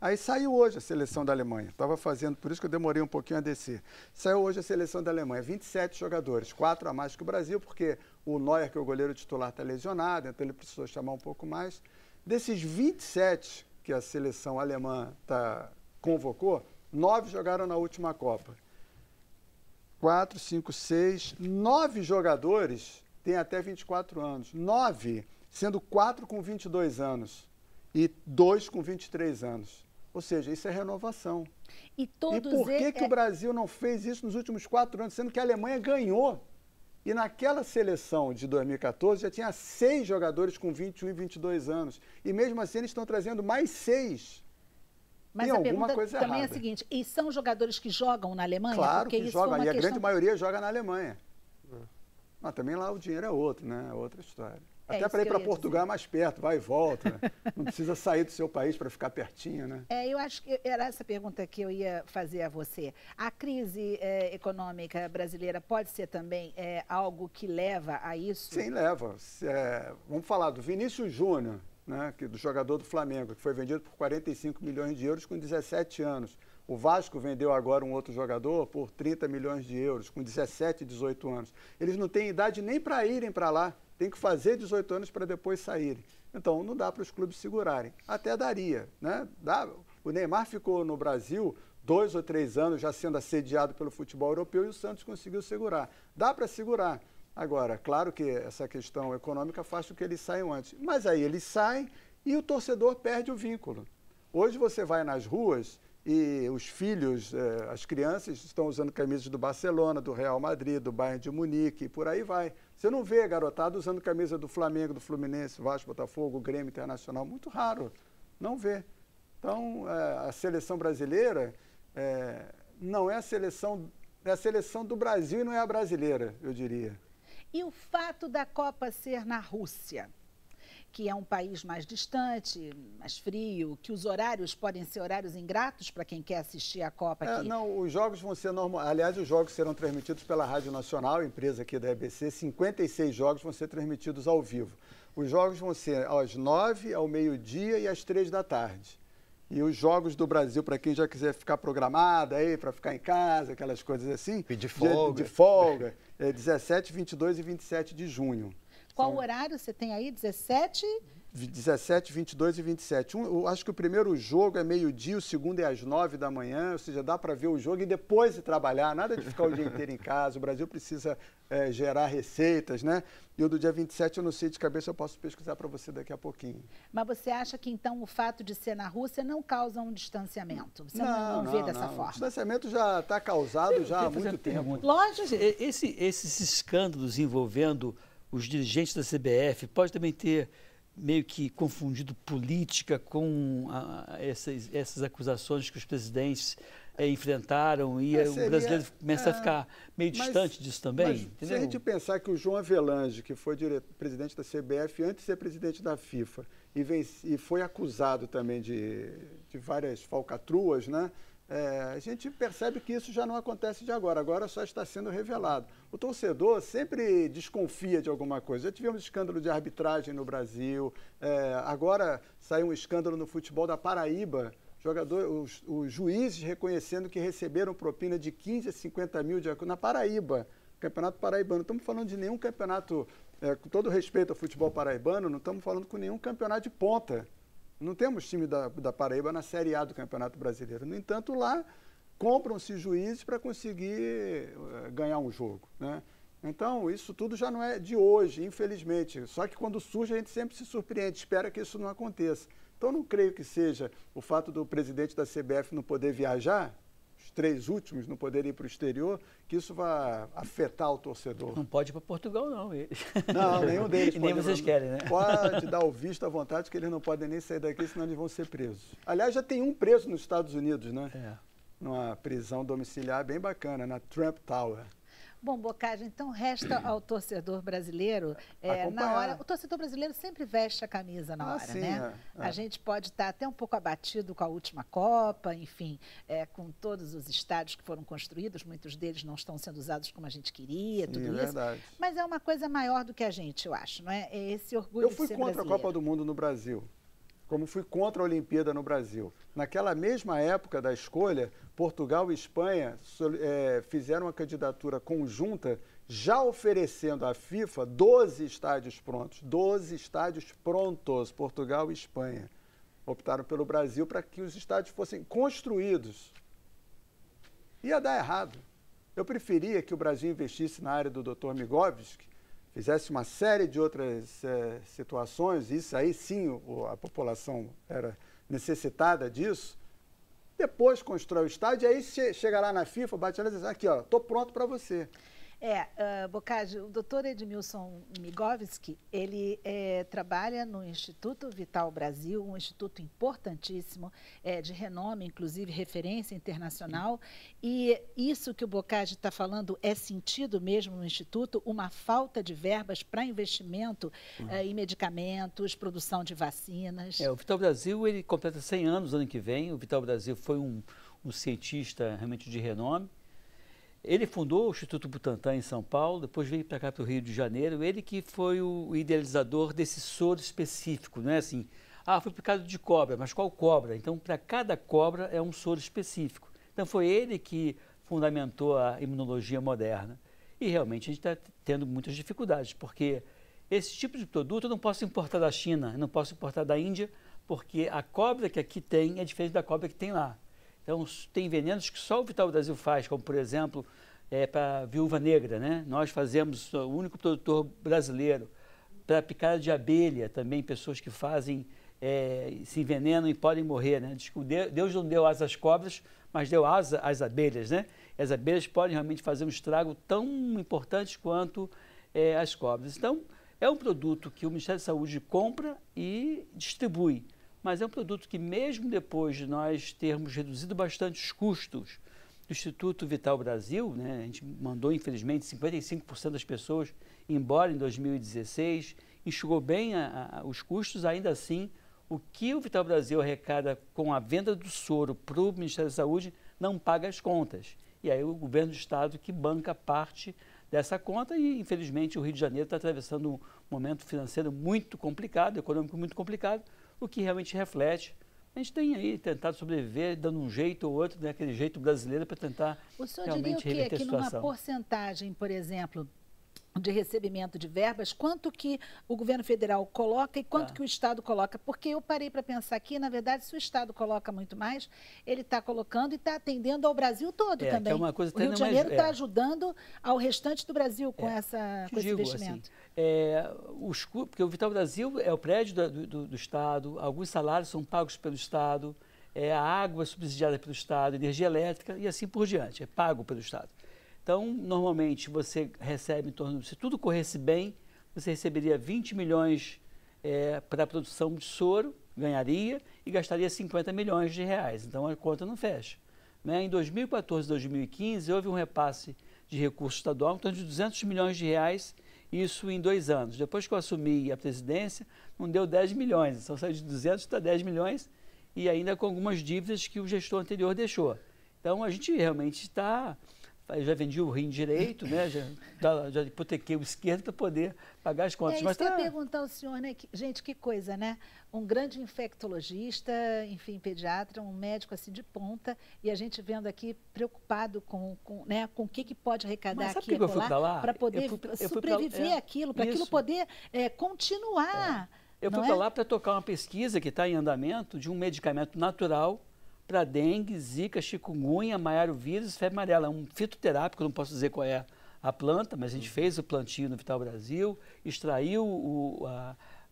[SPEAKER 6] Aí saiu hoje a seleção da Alemanha. Estava fazendo, por isso que eu demorei um pouquinho a descer. Saiu hoje a seleção da Alemanha, 27 jogadores, 4 a mais que o Brasil, porque o Neuer, que é o goleiro titular, está lesionado, então ele precisou chamar um pouco mais. Desses 27 que a seleção alemã convocou, 9 jogaram na última Copa. 4, 5, 6, 9 jogadores têm até 24 anos. 9, sendo 4 com 22 anos e 2 com 23 anos. Ou seja, isso é renovação.
[SPEAKER 1] E por
[SPEAKER 6] que o Brasil não fez isso nos últimos 4 anos, sendo que a Alemanha ganhou? E naquela seleção de 2014 já tinha 6 jogadores com 21 e 22 anos. E mesmo assim eles estão trazendo mais 6.
[SPEAKER 1] Mas
[SPEAKER 6] tem
[SPEAKER 1] a
[SPEAKER 6] alguma
[SPEAKER 1] pergunta
[SPEAKER 6] coisa
[SPEAKER 1] também
[SPEAKER 6] errada.
[SPEAKER 1] é a seguinte, e são jogadores que jogam na Alemanha?
[SPEAKER 6] Claro
[SPEAKER 1] Porque
[SPEAKER 6] que
[SPEAKER 1] isso
[SPEAKER 6] jogam,
[SPEAKER 1] foi uma
[SPEAKER 6] e a
[SPEAKER 1] questão...
[SPEAKER 6] grande maioria joga na Alemanha. Mas também lá o dinheiro é outro, né? É outra história. Até para ir para Portugal é mais perto, vai e volta. Né? Não precisa sair do seu país para ficar pertinho, né?
[SPEAKER 1] Eu acho que era essa pergunta que eu ia fazer a você. A crise econômica brasileira pode ser também algo que leva a isso?
[SPEAKER 6] Sim, leva. Vamos falar do Vinícius Júnior, né, do jogador do Flamengo, que foi vendido por 45 milhões de euros com 17 anos. O Vasco vendeu agora um outro jogador por 30 milhões de euros, com 17 e 18 anos. Eles não têm idade nem para irem para lá. Tem que fazer 18 anos para depois saírem. Então, não dá para os clubes segurarem. Até daria, né? O Neymar ficou no Brasil 2 ou 3 anos já sendo assediado pelo futebol europeu e o Santos conseguiu segurar. Dá para segurar. Agora, claro que essa questão econômica faz com que eles saiam antes. Mas aí eles saem e o torcedor perde o vínculo. Hoje você vai nas ruas e os filhos, as crianças estão usando camisas do Barcelona, do Real Madrid, do Bayern de Munique e por aí vai. Você não vê garotada usando camisa do Flamengo, do Fluminense, Vasco, Botafogo, Grêmio Internacional. Muito raro. Não vê. Então, a seleção brasileira não é a seleção... É a seleção do Brasil e não é a brasileira, eu diria.
[SPEAKER 1] E o fato da Copa ser na Rússia, que é um país mais distante, mais frio, que os horários podem ser horários ingratos para quem quer assistir a Copa aqui?
[SPEAKER 6] Não, os jogos vão ser normais. Aliás, os jogos serão transmitidos pela Rádio Nacional, empresa aqui da EBC. 56 jogos vão ser transmitidos ao vivo. Os jogos vão ser às 9, ao meio-dia e às 3 da tarde. E os jogos do Brasil, para quem já quiser ficar programado aí, para ficar em casa, aquelas coisas assim.
[SPEAKER 2] Pedir folga.
[SPEAKER 6] De folga. 17, 22 e 27 de junho.
[SPEAKER 1] Qual horário você tem aí? 17?
[SPEAKER 6] 17, 22 e 27. Eu acho que o primeiro jogo é meio-dia, o segundo é às 9 da manhã, ou seja, dá para ver o jogo e depois de trabalhar, nada de ficar o dia inteiro em casa. O Brasil precisa gerar receitas, né? E o do dia 27 eu não sei de cabeça, eu posso pesquisar para você daqui a pouquinho.
[SPEAKER 1] Mas você acha que então o fato de ser na Rússia não causa um distanciamento? Você não vê dessa forma? O
[SPEAKER 6] distanciamento já está causado já há muito tempo.
[SPEAKER 4] Lógico, esses escândalos envolvendo os dirigentes da CBF pode também ter meio que confundido política com essas acusações que os presidentes enfrentaram e o brasileiro começa a ficar meio distante disso também.
[SPEAKER 6] Se a gente pensar que o João Avelange, que foi presidente da CBF antes de ser presidente da FIFA e foi acusado também de várias falcatruas, né? A gente percebe que isso já não acontece de agora só está sendo revelado. O torcedor sempre desconfia de alguma coisa. Já tivemos escândalo de arbitragem no Brasil, agora saiu um escândalo no futebol da Paraíba, os juízes reconhecendo que receberam propina de 15 a 50 mil na Paraíba, Campeonato Paraibano. Não estamos falando de nenhum campeonato, com todo respeito ao futebol paraibano, não estamos falando com nenhum campeonato de ponta. Não temos time da Paraíba na Série A do Campeonato Brasileiro. No entanto, lá compram-se juízes para conseguir ganhar um jogo, né? Então, isso tudo já não é de hoje, infelizmente. Só que quando surge, a gente sempre se surpreende, espera que isso não aconteça. Então, não creio que seja o fato do presidente da CBF não poder viajar, os 3 últimos não poderem ir para o exterior, que isso vai afetar o torcedor.
[SPEAKER 4] Não pode ir para Portugal, não.
[SPEAKER 6] Não, nenhum deles
[SPEAKER 4] pode. Nem vocês querem, né?
[SPEAKER 6] Pode dar o visto à vontade, que eles não podem nem sair daqui, senão eles vão ser presos. Aliás, já tem um preso nos Estados Unidos, né? Numa prisão domiciliar bem bacana, na Trump Tower.
[SPEAKER 1] Bom, Boccagi, então resta ao torcedor brasileiro, na hora, o torcedor brasileiro sempre veste a camisa na hora,
[SPEAKER 6] sim,
[SPEAKER 1] né? A gente pode estar até um pouco abatido com a última Copa, enfim, com todos os estádios que foram construídos, muitos deles não estão sendo usados como a gente queria,
[SPEAKER 6] Sim,
[SPEAKER 1] tudo isso.
[SPEAKER 6] Verdade.
[SPEAKER 1] Mas é uma coisa maior do que a gente, eu acho, não é? É esse orgulho de ser brasileiro.
[SPEAKER 6] Eu fui contra a Copa do Mundo no Brasil, como fui contra a Olimpíada no Brasil. Naquela mesma época da escolha, Portugal e Espanha fizeram uma candidatura conjunta, já oferecendo à FIFA 12 estádios prontos. 12 estádios prontos, Portugal e Espanha. Optaram pelo Brasil para que os estádios fossem construídos. Ia dar errado. Eu preferia que o Brasil investisse na área do Dr. Migovski, fizesse uma série de outras situações, isso aí sim a população era necessitada disso, depois constrói o estádio, e aí chega lá na FIFA, bate lá e diz, aqui, ó, estou pronto para você.
[SPEAKER 1] Boccagi, o doutor Edmilson Migovski, ele trabalha no Instituto Vital Brasil, um instituto importantíssimo, de renome, inclusive referência internacional, e isso que o Boccagi está falando é sentido mesmo no Instituto, uma falta de verbas para investimento em medicamentos, produção de vacinas.
[SPEAKER 4] O Vital Brasil, ele completa 100 anos ano que vem. O Vital Brasil foi um cientista realmente de renome. Ele fundou o Instituto Butantan em São Paulo, depois veio para cá para o Rio de Janeiro. Ele que foi o idealizador desse soro específico, não é assim, foi picado de cobra, mas qual cobra? Então, para cada cobra é um soro específico. Então, foi ele que fundamentou a imunologia moderna. E realmente a gente está tendo muitas dificuldades, porque esse tipo de produto eu não posso importar da China, eu não posso importar da Índia, porque a cobra que aqui tem é diferente da cobra que tem lá. Então, tem venenos que só o Vital Brasil faz, como, por exemplo, para a viúva negra, né? Nós fazemos, o único produtor brasileiro, para picada de abelha, também pessoas que fazem, se envenenam e podem morrer, né? Diz que Deus não deu asa às cobras, mas deu asa às abelhas, né? E as abelhas podem realmente fazer um estrago tão importante quanto as cobras. Então, é um produto que o Ministério da Saúde compra e distribui. Mas é um produto que, mesmo depois de nós termos reduzido bastante os custos do Instituto Vital Brasil, né, a gente mandou, infelizmente, 55% das pessoas embora em 2016, enxugou bem os custos, ainda assim, o que o Vital Brasil arrecada com a venda do soro para o Ministério da Saúde não paga as contas. E aí o governo do Estado que banca parte dessa conta e, infelizmente, o Rio de Janeiro está atravessando um momento financeiro muito complicado, econômico muito complicado, o que realmente reflete. A gente tem aí tentado sobreviver, dando um jeito ou outro, né, aquele jeito brasileiro para tentar realmente reverter a situação. O senhor diria o quê? Que numa porcentagem,
[SPEAKER 1] por exemplo, de recebimento de verbas, quanto que o governo federal coloca e quanto que o Estado coloca? Porque eu parei para pensar aqui, na verdade, se o Estado coloca muito mais, ele está colocando e está atendendo ao Brasil todo também.
[SPEAKER 4] Que é uma coisa
[SPEAKER 1] o Rio de Janeiro está ajudando ao restante do Brasil com, esse investimento.
[SPEAKER 4] Assim, porque o Vital Brasil é o prédio do Estado, alguns salários são pagos pelo Estado, a água é subsidiada pelo Estado, energia elétrica e assim por diante, é pago pelo Estado. Então, normalmente, você recebe em torno, se tudo corresse bem, você receberia 20 milhões para a produção de soro, ganharia, e gastaria 50 milhões de reais. Então, a conta não fecha. Né? Em 2014 e 2015, houve um repasse de recurso estadual, em torno de 200 milhões de reais, isso em 2 anos. Depois que eu assumi a presidência, não deu 10 milhões, então saiu de 200 para 10 milhões, e ainda com algumas dívidas que o gestor anterior deixou. Então, a gente realmente está... Eu já vendi o rim direito, né? já hipotequei o esquerdo para poder pagar as contas.
[SPEAKER 1] Mas eu ia perguntar ao senhor, né? Gente, que coisa, né? Um grande infectologista, enfim, pediatra, um médico assim de ponta, e a gente vendo aqui preocupado com o que pode arrecadar aqui e lá para poder sobreviver àquilo, para aquilo poder continuar.
[SPEAKER 4] Eu fui para lá para tocar uma pesquisa que está em andamento de um medicamento natural para dengue, zika, chikungunya, maiaro vírus, febre amarela. É um fitoterápico, não posso dizer qual é a planta, mas a gente fez o plantio no Vital Brasil, extraiu o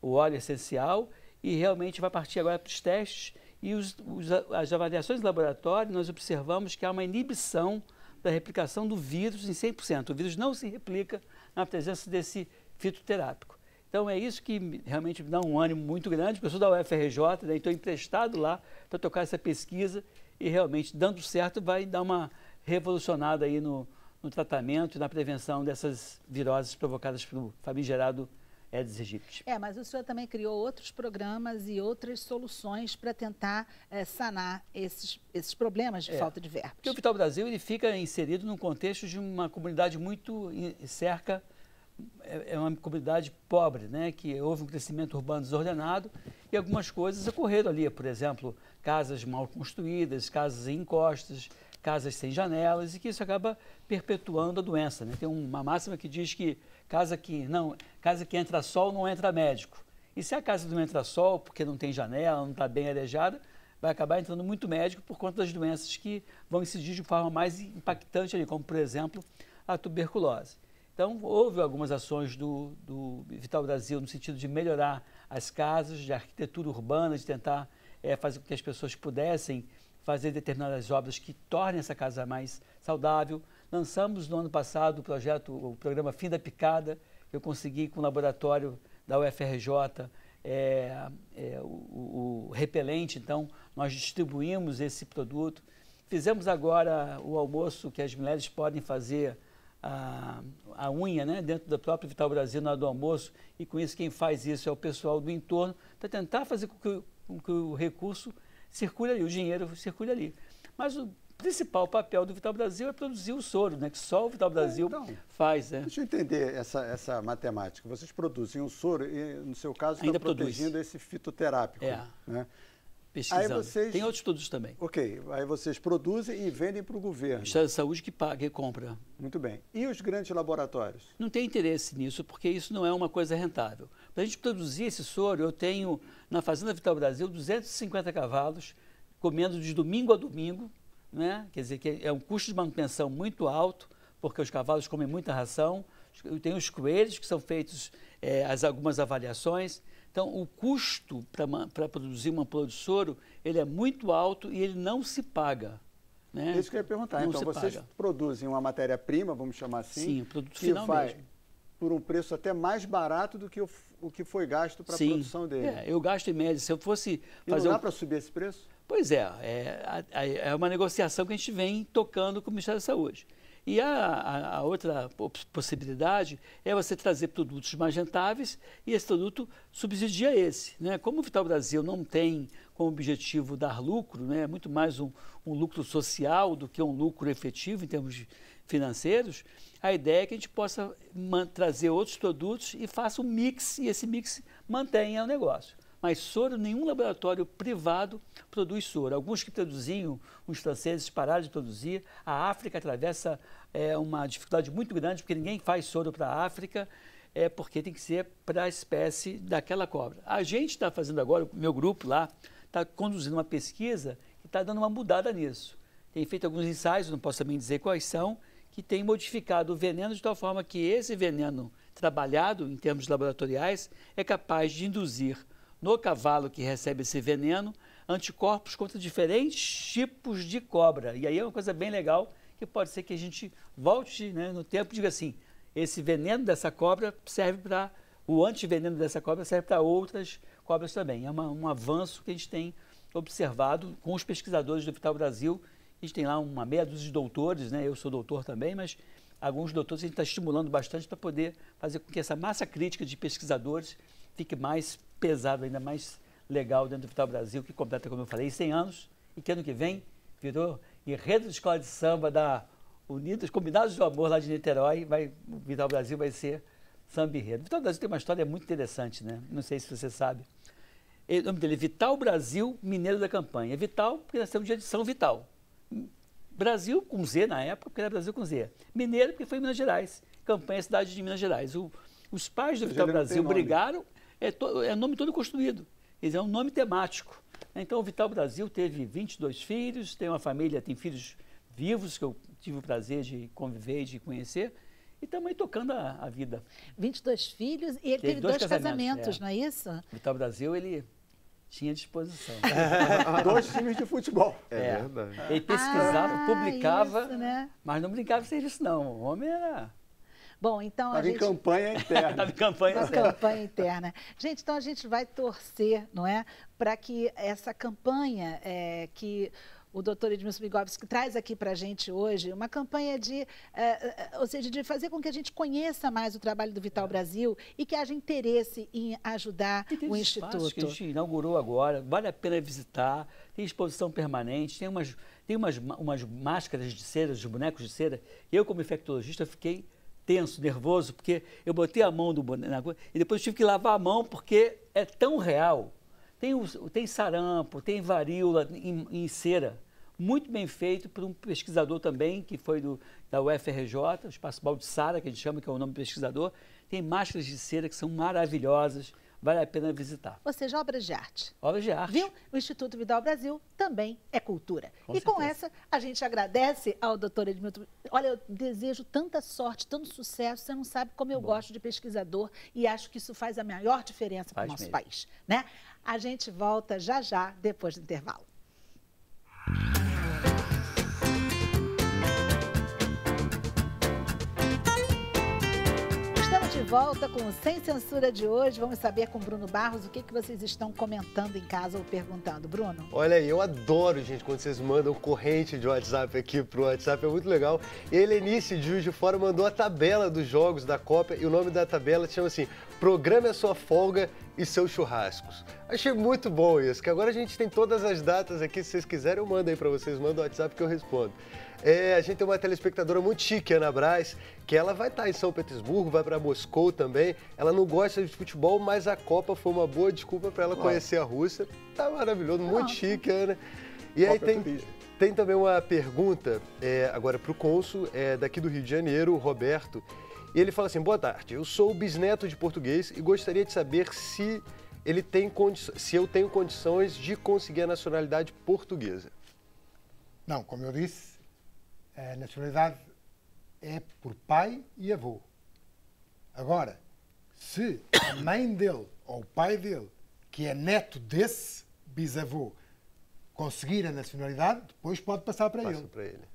[SPEAKER 4] óleo essencial e realmente vai partir agora para os testes e as avaliações de laboratório, nós observamos que há uma inibição da replicação do vírus em 100%. O vírus não se replica na presença desse fitoterápico. Então, é isso que realmente dá um ânimo muito grande, porque eu sou da UFRJ, né, estou emprestado lá para tocar essa pesquisa e realmente, dando certo, vai dar uma revolucionada aí no tratamento e na prevenção dessas viroses provocadas pelo famigerado Aedes aegypti.
[SPEAKER 1] Mas o senhor também criou outros programas e outras soluções para tentar sanar esses problemas de falta de verbas.
[SPEAKER 4] Porque o Vital Brasil ele fica inserido num contexto de uma comunidade muito cerca, é uma comunidade pobre, né, que houve um crescimento urbano desordenado e algumas coisas ocorreram ali, por exemplo, casas mal construídas, casas em encostas, casas sem janelas, e que isso acaba perpetuando a doença, né? Tem uma máxima que diz que casa que entra sol não entra médico. E se a casa não entra sol porque não tem janela, não está bem arejada, vai acabar entrando muito médico por conta das doenças que vão incidir de forma mais impactante ali, como, por exemplo, a tuberculose. Então, houve algumas ações do Vital Brasil no sentido de melhorar as casas, de arquitetura urbana, de tentar fazer com que as pessoas pudessem fazer determinadas obras que tornem essa casa mais saudável. Lançamos no ano passado o programa Fim da Picada. Eu consegui com o laboratório da UFRJ o repelente, então nós distribuímos esse produto. Fizemos agora o almoço que as mulheres podem fazer a unha, né, dentro do próprio Vital Brasil na hora do almoço, e com isso quem faz isso é o pessoal do entorno, para tentar fazer com que o recurso circule ali, o dinheiro circule ali. Mas o principal papel do Vital Brasil é produzir o soro, né, que só o Vital Brasil faz. Né?
[SPEAKER 6] Deixa eu entender essa matemática. Vocês produzem o soro e, no seu caso,
[SPEAKER 4] ainda
[SPEAKER 6] estão protegendo esse fitoterápico. Né?
[SPEAKER 4] Pesquisando. Aí vocês... Tem outros estudos também.
[SPEAKER 6] Ok, aí vocês produzem e vendem para o governo. O
[SPEAKER 4] Ministério da Saúde que paga e compra.
[SPEAKER 6] Muito bem. E os grandes laboratórios?
[SPEAKER 4] Não tem interesse nisso, porque isso não é uma coisa rentável. Para a gente produzir esse soro, eu tenho na Fazenda Vital Brasil 250 cavalos, comendo de domingo a domingo, né? Quer dizer, que é um custo de manutenção muito alto, porque os cavalos comem muita ração. Eu tenho os coelhos, que são feitos algumas avaliações. Então, o custo para produzir uma ampola de soro, ele é muito alto e ele não se paga. Né?
[SPEAKER 6] Isso que eu ia perguntar. Então, vocês produzem uma matéria-prima, vamos chamar assim,
[SPEAKER 4] sim, o produto final mesmo,
[SPEAKER 6] por um preço até mais barato do que o que foi gasto para a produção dele.
[SPEAKER 4] Eu gasto em média. Se eu fosse
[SPEAKER 6] fazer... E não dá para subir esse preço?
[SPEAKER 4] Pois é uma negociação que a gente vem tocando com o Ministério da Saúde. E a outra possibilidade é você trazer produtos mais rentáveis e esse produto subsidia esse. Né? Como o Vital Brasil não tem como objetivo dar lucro, né? É muito mais um lucro social do que um lucro efetivo em termos financeiros, a ideia é que a gente possa trazer outros produtos e faça um mix, e esse mix mantenha o negócio. Mas soro, nenhum laboratório privado produz soro. Alguns que produziam, os franceses pararam de produzir. A África atravessa uma dificuldade muito grande, porque ninguém faz soro para a África, porque tem que ser para a espécie daquela cobra. A gente está fazendo agora, o meu grupo lá, está conduzindo uma pesquisa que está dando uma mudada nisso. Tem feito alguns ensaios, não posso também dizer quais são, que tem modificado o veneno de tal forma que esse veneno trabalhado em termos laboratoriais é capaz de induzir no cavalo que recebe esse veneno, anticorpos contra diferentes tipos de cobra. E aí é uma coisa bem legal, que pode ser que a gente volte, né, no tempo e diga assim, esse veneno dessa cobra serve para... O antiveneno dessa cobra serve para outras cobras também. É um avanço que a gente tem observado com os pesquisadores do Vital Brasil. A gente tem lá uma meia dúzia de doutores, né? Eu sou doutor também, mas alguns doutores a gente está estimulando bastante para poder fazer com que essa massa crítica de pesquisadores fique mais pesado, ainda mais legal dentro do Vital Brasil, que completa, como eu falei, 100 anos, e que ano que vem virou enredo de escola de samba da Unidos, Combinados do Amor lá de Niterói, o Vital Brasil vai ser samba enredo. O Vital Brasil tem uma história muito interessante, né? Não sei se você sabe. O nome dele é Vital Brasil Mineiro da Campanha. Vital, porque nós temos dia de São Vital. Brasil com Z na época, porque era Brasil com Z. Mineiro, porque foi em Minas Gerais. Campanha, cidade de Minas Gerais. Os pais do Vital Brasil brigaram, é nome todo construído. É um nome temático. Então, o Vital Brasil teve 22 filhos, tem uma família, tem filhos vivos, que eu tive o prazer de conviver e de conhecer, e também tocando a vida.
[SPEAKER 1] 22 filhos, e ele teve dois casamentos, não é isso?
[SPEAKER 4] O Vital Brasil, ele tinha disposição.
[SPEAKER 6] 2 times de futebol.
[SPEAKER 3] É verdade.
[SPEAKER 4] Ele pesquisava, publicava,
[SPEAKER 1] isso, né?
[SPEAKER 4] mas não brincava sem isso, não. O homem era...
[SPEAKER 1] Bom, então a
[SPEAKER 6] Estava em
[SPEAKER 1] gente...
[SPEAKER 6] campanha interna.
[SPEAKER 4] Estava em campanha.
[SPEAKER 1] Uma
[SPEAKER 4] séria.
[SPEAKER 1] campanha interna. Gente, então a gente vai torcer, não é? Para que essa campanha que o doutor Edmilson Migovski traz aqui para a gente hoje, uma campanha ou seja, de fazer com que a gente conheça mais o trabalho do Vital Brasil e que haja interesse em ajudar
[SPEAKER 4] E tem
[SPEAKER 1] o
[SPEAKER 4] os espaços
[SPEAKER 1] Instituto.
[SPEAKER 4] que a gente inaugurou agora, vale a pena visitar, tem exposição permanente, tem umas máscaras de cera, os bonecos de cera. Eu, como infectologista, fiquei tenso, nervoso, porque eu botei a mão do boneco e depois tive que lavar a mão porque é tão real. Tem sarampo, tem varíola em cera, muito bem feito por um pesquisador também, que foi da UFRJ, o Espaço Baldassarra, que a gente chama, que é o nome do pesquisador. Tem máscaras de cera que são maravilhosas, vale a pena visitar.
[SPEAKER 1] Ou seja, obras de arte.
[SPEAKER 4] Obras de arte.
[SPEAKER 1] Viu? O Instituto Vidal Brasil também é cultura.
[SPEAKER 4] Com
[SPEAKER 1] e com
[SPEAKER 4] certeza.
[SPEAKER 1] essa, a gente agradece ao doutor Edmilson. Olha, eu desejo tanta sorte, tanto sucesso. Você não sabe como eu gosto de pesquisador e acho que isso faz a maior diferença para o
[SPEAKER 4] Faz
[SPEAKER 1] nosso
[SPEAKER 4] mesmo.
[SPEAKER 1] país, né? A gente volta já, depois do intervalo. Estamos de volta com o Sem Censura de hoje. Vamos saber com o Bruno Barros o que vocês estão comentando em casa ou perguntando. Bruno?
[SPEAKER 2] Olha aí, eu adoro, gente, quando vocês mandam corrente de WhatsApp aqui pro WhatsApp, é muito legal. E a Helenice de Juiz de Fora mandou a tabela dos jogos da Copa e o nome da tabela chama assim, Programe a Sua Folga e Seus Churrascos. Achei muito bom isso, que agora a gente tem todas as datas aqui, se vocês quiserem eu mando aí pra vocês, manda o WhatsApp que eu respondo. A gente tem uma telespectadora muito chique, Ana Braz, que ela vai estar em São Petersburgo, vai para Moscou também. Ela não gosta de futebol, mas a Copa foi uma boa desculpa para ela conhecer a Rússia. Tá maravilhoso, muito chique, Ana. E aí tem também uma pergunta agora para o cônsul daqui do Rio de Janeiro, o Roberto. E ele fala assim, boa tarde, eu sou bisneto de português e gostaria de saber se eu tenho condições de conseguir a nacionalidade portuguesa.
[SPEAKER 5] Não, como eu disse, a nacionalidade é por pai e avô. Agora, se a mãe dele ou o pai dele, que é neto desse bisavô, conseguir a nacionalidade, depois pode passar para
[SPEAKER 2] Passa
[SPEAKER 5] ele.
[SPEAKER 2] para ele.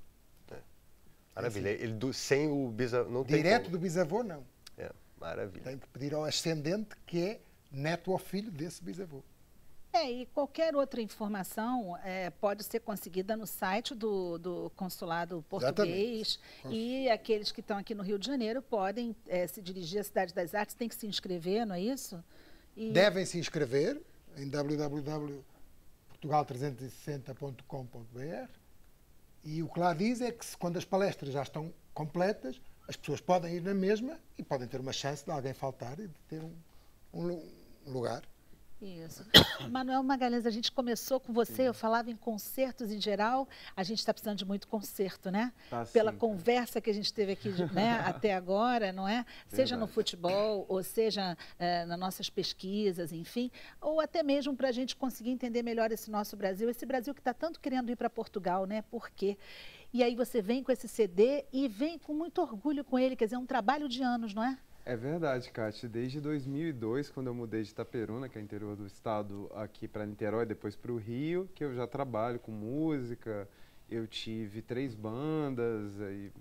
[SPEAKER 2] Maravilha. Ele sem o bisavô não tem
[SPEAKER 5] Direto
[SPEAKER 2] como.
[SPEAKER 5] do bisavô, não.
[SPEAKER 2] Maravilha.
[SPEAKER 5] Tem que pedir ao ascendente, que é neto ou filho desse bisavô.
[SPEAKER 1] E qualquer outra informação pode ser conseguida no site do Consulado Português.
[SPEAKER 5] Exatamente.
[SPEAKER 1] E aqueles que estão aqui no Rio de Janeiro podem se dirigir à Cidade das Artes, tem que se inscrever, não é isso?
[SPEAKER 5] Devem se inscrever em www.portugal360.com.br e o que lá diz é que quando as palestras já estão completas, as pessoas podem ir na mesma e podem ter uma chance de alguém faltar e de ter um lugar.
[SPEAKER 1] Isso. Manuel Magalhães, a gente começou com você, eu falava em concertos em geral, a gente está precisando de muito concerto, né?
[SPEAKER 3] Tá,
[SPEAKER 1] Pela
[SPEAKER 3] sim,
[SPEAKER 1] conversa que a gente teve aqui até agora, não é? Seja no futebol, ou seja nas nossas pesquisas, enfim, ou até mesmo para a gente conseguir entender melhor esse nosso Brasil, esse Brasil que está tanto querendo ir para Portugal, né? Por quê? E aí você vem com esse CD e vem com muito orgulho com ele, quer dizer, é um trabalho de anos, não é?
[SPEAKER 3] É verdade, Cátia. Desde 2002, quando eu mudei de Itaperuna, que é interior do estado, aqui para Niterói, depois para o Rio, que eu já trabalho com música. Eu tive 3 bandas, aí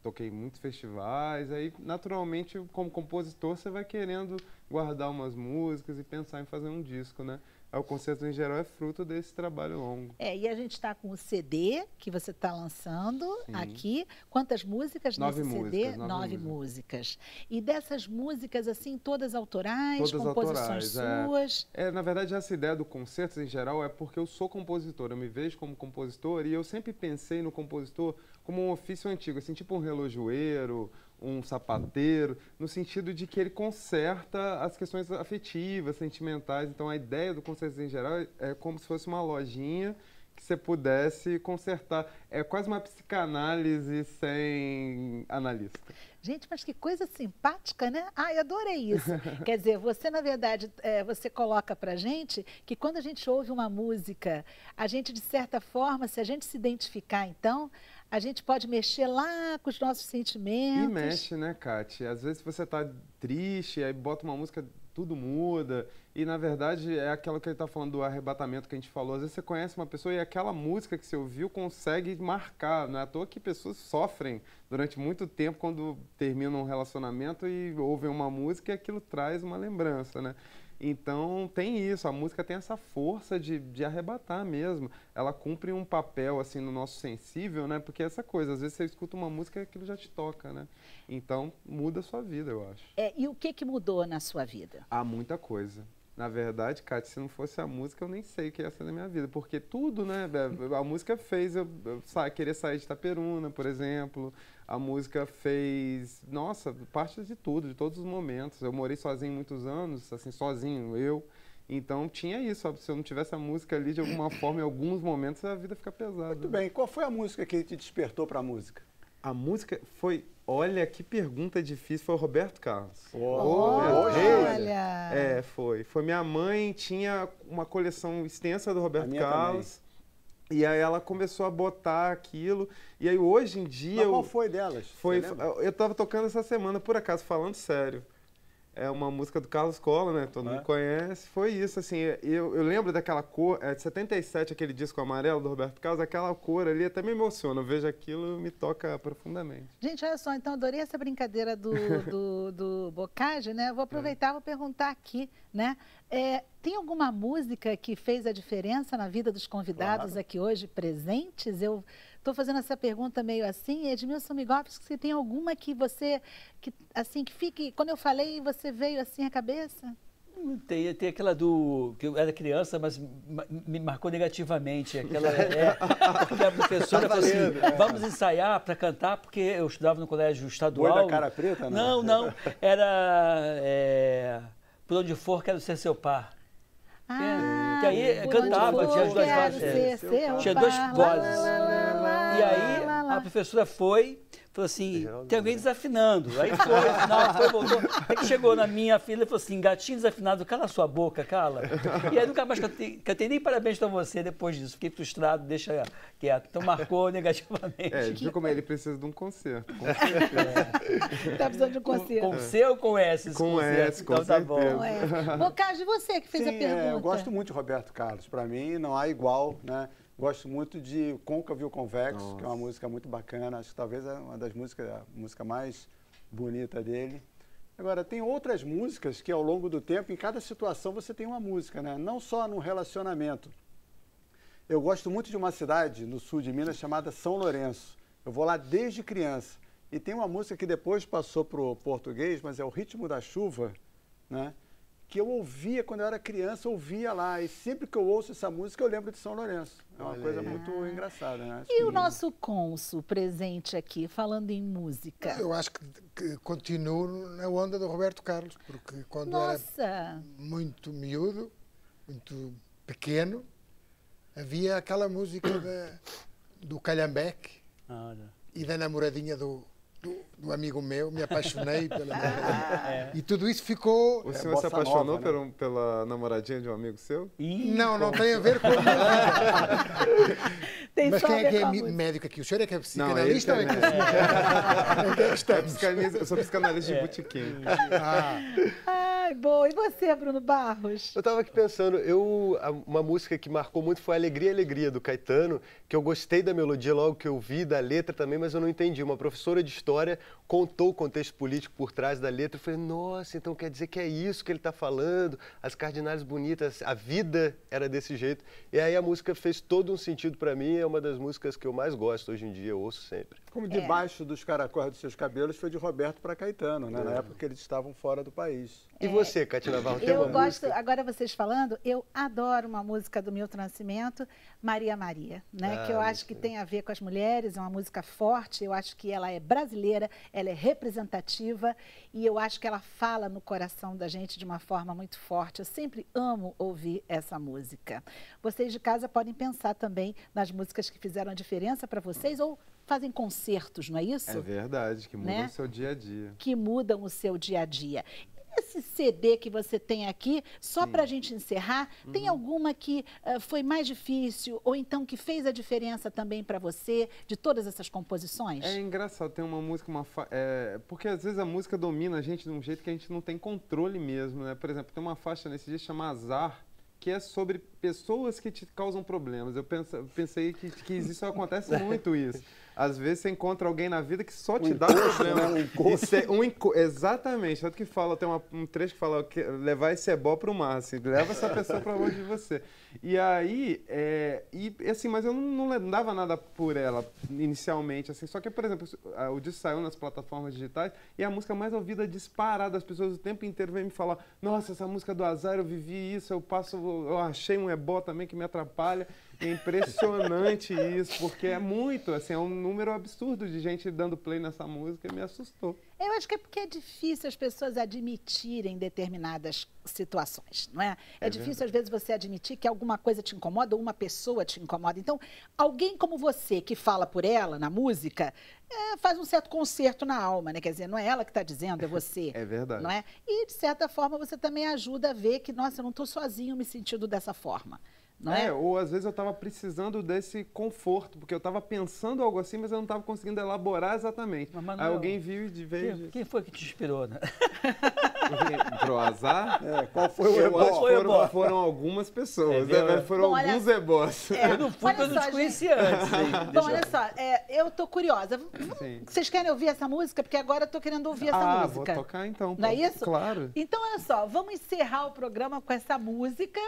[SPEAKER 3] toquei em muitos festivais. Aí, naturalmente, como compositor, você vai querendo guardar umas músicas e pensar em fazer um disco, né? O Concertos em Geral é fruto desse trabalho longo.
[SPEAKER 1] E a gente está com o CD que você está lançando aqui. Quantas músicas
[SPEAKER 3] 9
[SPEAKER 1] nesse
[SPEAKER 3] músicas,
[SPEAKER 1] CD?
[SPEAKER 3] 9
[SPEAKER 1] 9 músicas. E dessas músicas, assim, todas autorais,
[SPEAKER 3] Todas
[SPEAKER 1] composições
[SPEAKER 3] autorais,
[SPEAKER 1] suas?
[SPEAKER 3] Na verdade, essa ideia do Concertos em Geral é porque eu sou compositor, eu me vejo como compositor e eu sempre pensei no compositor como um ofício antigo, assim, tipo um relojoeiro, um sapateiro, no sentido de que ele conserta as questões afetivas, sentimentais. Então, a ideia do Concertos em Geral é como se fosse uma lojinha que você pudesse consertar. É quase uma psicanálise sem analista.
[SPEAKER 1] Gente, mas que coisa simpática, né? Ai, adorei isso. Quer dizer, você, na verdade, você coloca pra gente que quando a gente ouve uma música, a gente, de certa forma, se a gente se identificar, então, a gente pode mexer lá com os nossos sentimentos.
[SPEAKER 3] E mexe, né, Cátia? Às vezes você tá triste, aí bota uma música tudo muda. E, na verdade, é aquilo que ele está falando do arrebatamento que a gente falou. Às vezes você conhece uma pessoa e aquela música que você ouviu consegue marcar. Não é à toa que pessoas sofrem durante muito tempo quando terminam um relacionamento e ouvem uma música e aquilo traz uma lembrança, né? Então, tem isso, a música tem essa força de arrebatar mesmo. Ela cumpre um papel, assim, no nosso sensível, né? Porque essa coisa, às vezes você escuta uma música e aquilo já te toca, né? Então, muda a sua vida, eu acho.
[SPEAKER 1] E o que mudou na sua vida?
[SPEAKER 3] Há muita coisa. Na verdade, Cátia, se não fosse a música, eu nem sei o que ia ser da minha vida. Porque tudo, né? A música fez eu querer sair de Itaperuna, por exemplo. A música fez, nossa, parte de tudo, de todos os momentos. Eu morei sozinho muitos anos, assim, sozinho, eu. Então, tinha isso. Se eu não tivesse a música ali, de alguma forma, em alguns momentos, a vida fica pesada.
[SPEAKER 6] Muito bem. Qual foi a música que te despertou para a música?
[SPEAKER 3] A música foi... Olha, que pergunta difícil. Foi o Roberto Carlos.
[SPEAKER 1] Olha!
[SPEAKER 3] Foi. Foi minha mãe, tinha uma coleção extensa do Roberto Carlos. Também. E aí ela começou a botar aquilo. E aí hoje em dia...
[SPEAKER 6] Mas qual foi delas?
[SPEAKER 3] Eu estava tocando essa semana, por acaso, falando sério. É uma música do Carlos Collor, né? Todo mundo conhece. Foi isso, assim. Eu lembro daquela cor, de 77, aquele disco amarelo do Roberto Carlos, aquela cor ali até me emociona. Eu vejo aquilo e me toca profundamente.
[SPEAKER 1] Gente, olha só, então adorei essa brincadeira do Bocage, né? Eu vou aproveitar e vou perguntar aqui, né? Tem alguma música que fez a diferença na vida dos convidados aqui hoje presentes? Eu estou fazendo essa pergunta meio assim, Edmilson Migovski, se tem alguma que você, que fique, quando eu falei, você veio assim à cabeça?
[SPEAKER 4] Tem aquela que eu era criança, mas me marcou negativamente. Aquela, porque a professora falou assim, vamos ensaiar para cantar, porque eu estudava no colégio estadual.
[SPEAKER 6] Boi da cara preta, não?
[SPEAKER 4] Não, era Por Onde For, Quero Ser Seu Par. Que aí cantava, tinha as duas vozes. Tinha duas vozes. E aí a professora falou assim, tem alguém desafinando. Aí foi, no final, voltou. Aí que chegou na minha filha e falou assim, gatinho desafinado, cala a sua boca, cala. E aí nunca mais cantei nem parabéns pra você depois disso. Fiquei frustrado, deixa quieto. Então marcou negativamente.
[SPEAKER 3] Viu como ele precisa de um concerto.
[SPEAKER 1] Tá precisando de um concerto.
[SPEAKER 4] Com C ou com S?
[SPEAKER 3] Com S, com
[SPEAKER 4] então, tá bom.
[SPEAKER 1] Bocage, você que fez a pergunta.
[SPEAKER 6] Eu gosto muito de Roberto Carlos. Para mim, não há igual, né? Gosto muito de Côncavo e o Convexo, que é uma música muito bacana. Acho que talvez é uma das músicas, a música mais bonita dele. Agora, tem outras músicas que ao longo do tempo, em cada situação, você tem uma música, né? Não só no relacionamento. Eu gosto muito de uma cidade no sul de Minas chamada São Lourenço. Eu vou lá desde criança. E tem uma música que depois passou para o português, mas é O Ritmo da Chuva, né? Que eu ouvia quando eu era criança, ouvia lá. E sempre que eu ouço essa música, eu lembro de São Lourenço. É uma coisa muito engraçada, né?
[SPEAKER 1] E o nosso cônsul presente aqui, falando em música?
[SPEAKER 5] Eu acho que continuo na onda do Roberto Carlos, porque quando era muito miúdo, muito pequeno, havia aquela música do Calhambeque e da namoradinha do amigo meu, me apaixonei pela namoradinha. E tudo isso ficou...
[SPEAKER 3] O senhor se apaixonou pela namoradinha de um amigo seu?
[SPEAKER 5] Não tem a ver com a Mas quem é que é médico aqui? O senhor é que é psicanalista ou é que
[SPEAKER 3] Eu sou psicanalista de botequim.
[SPEAKER 1] Ai, boa. E você, Bruno Barros?
[SPEAKER 2] Eu estava aqui pensando, uma música que marcou muito foi Alegria, Alegria, do Caetano, que eu gostei da melodia logo que eu vi, da letra também, mas eu não entendi. Uma professora de história contou o contexto político por trás da letra e falei, nossa, então quer dizer que é isso que ele está falando, as cardinais bonitas, a vida era desse jeito. E aí a música fez todo um sentido para mim, é uma das músicas que eu mais gosto hoje em dia, eu ouço sempre.
[SPEAKER 6] Como Debaixo dos Caracóis dos Seus Cabelos foi de Roberto para Caetano, né? Na época que eles estavam fora do país.
[SPEAKER 2] E você, Cátia Navarro, tem uma música?
[SPEAKER 1] Eu gosto, agora vocês falando, eu adoro uma música do Milton Nascimento, Maria Maria, né? Que eu acho que tem a ver com as mulheres, é uma música forte, eu acho que ela é brasileira, ela é representativa e eu acho que ela fala no coração da gente de uma forma muito forte. Eu sempre amo ouvir essa música. Vocês de casa podem pensar também nas músicas que fizeram a diferença para vocês ou fazem concertos, não é isso?
[SPEAKER 3] É verdade, que mudam o seu dia a dia.
[SPEAKER 1] Que mudam o seu dia a dia. Esse CD que você tem aqui, só para a gente encerrar, tem alguma que foi mais difícil ou então que fez a diferença também para você, de todas essas composições?
[SPEAKER 3] É engraçado, tem uma música, porque às vezes a música domina a gente de um jeito que a gente não tem controle mesmo, né? Por exemplo, tem uma faixa nesse dia chamada Azar, que é sobre pessoas que te causam problemas. Eu pensei que isso acontece muito isso. Às vezes você encontra alguém na vida que só te dá problema. Exatamente. Tanto que fala, tem um trecho que fala que levar esse ebó para o mar, assim, leva essa pessoa para longe de você. E aí, assim, mas eu não dava nada por ela inicialmente, assim. Só que, por exemplo, o disco saiu nas plataformas digitais e a música mais ouvida disparada, as pessoas o tempo inteiro vêm me falar: nossa, essa música do Azar, eu vivi isso, eu achei um ebó também que me atrapalha. É impressionante isso, porque é muito, assim, é um número absurdo de gente dando play nessa música e me assustou.
[SPEAKER 1] Eu acho que é porque é difícil as pessoas admitirem determinadas situações, não é? É difícil, às vezes, você admitir que alguma coisa te incomoda ou uma pessoa te incomoda. Então, alguém como você, que fala por ela na música, faz um certo conserto na alma, né? Quer dizer, não é ela que está dizendo, é você.
[SPEAKER 3] É verdade.
[SPEAKER 1] Não é? E, de certa forma, você também ajuda a ver que, nossa, eu não estou sozinho me sentindo dessa forma. Não é?
[SPEAKER 3] Ou às vezes eu estava precisando desse conforto, porque eu estava pensando algo assim, mas eu não estava conseguindo elaborar exatamente. Aí alguém viu e veio...
[SPEAKER 4] Quem foi que te inspirou, né?
[SPEAKER 3] Pro Azar?
[SPEAKER 6] Qual foi o ebó?
[SPEAKER 3] Foram algumas pessoas, né? Foram alguns ebós.
[SPEAKER 4] Eu não fui, porque eu não te conhecia antes.
[SPEAKER 1] Bom, olha só, eu estou curiosa.
[SPEAKER 3] Sim.
[SPEAKER 1] Vocês querem ouvir essa música? Porque agora eu estou querendo ouvir essa música.
[SPEAKER 3] Vou tocar então.
[SPEAKER 1] Não é isso?
[SPEAKER 3] Claro.
[SPEAKER 1] Então, olha só, vamos encerrar o programa com essa música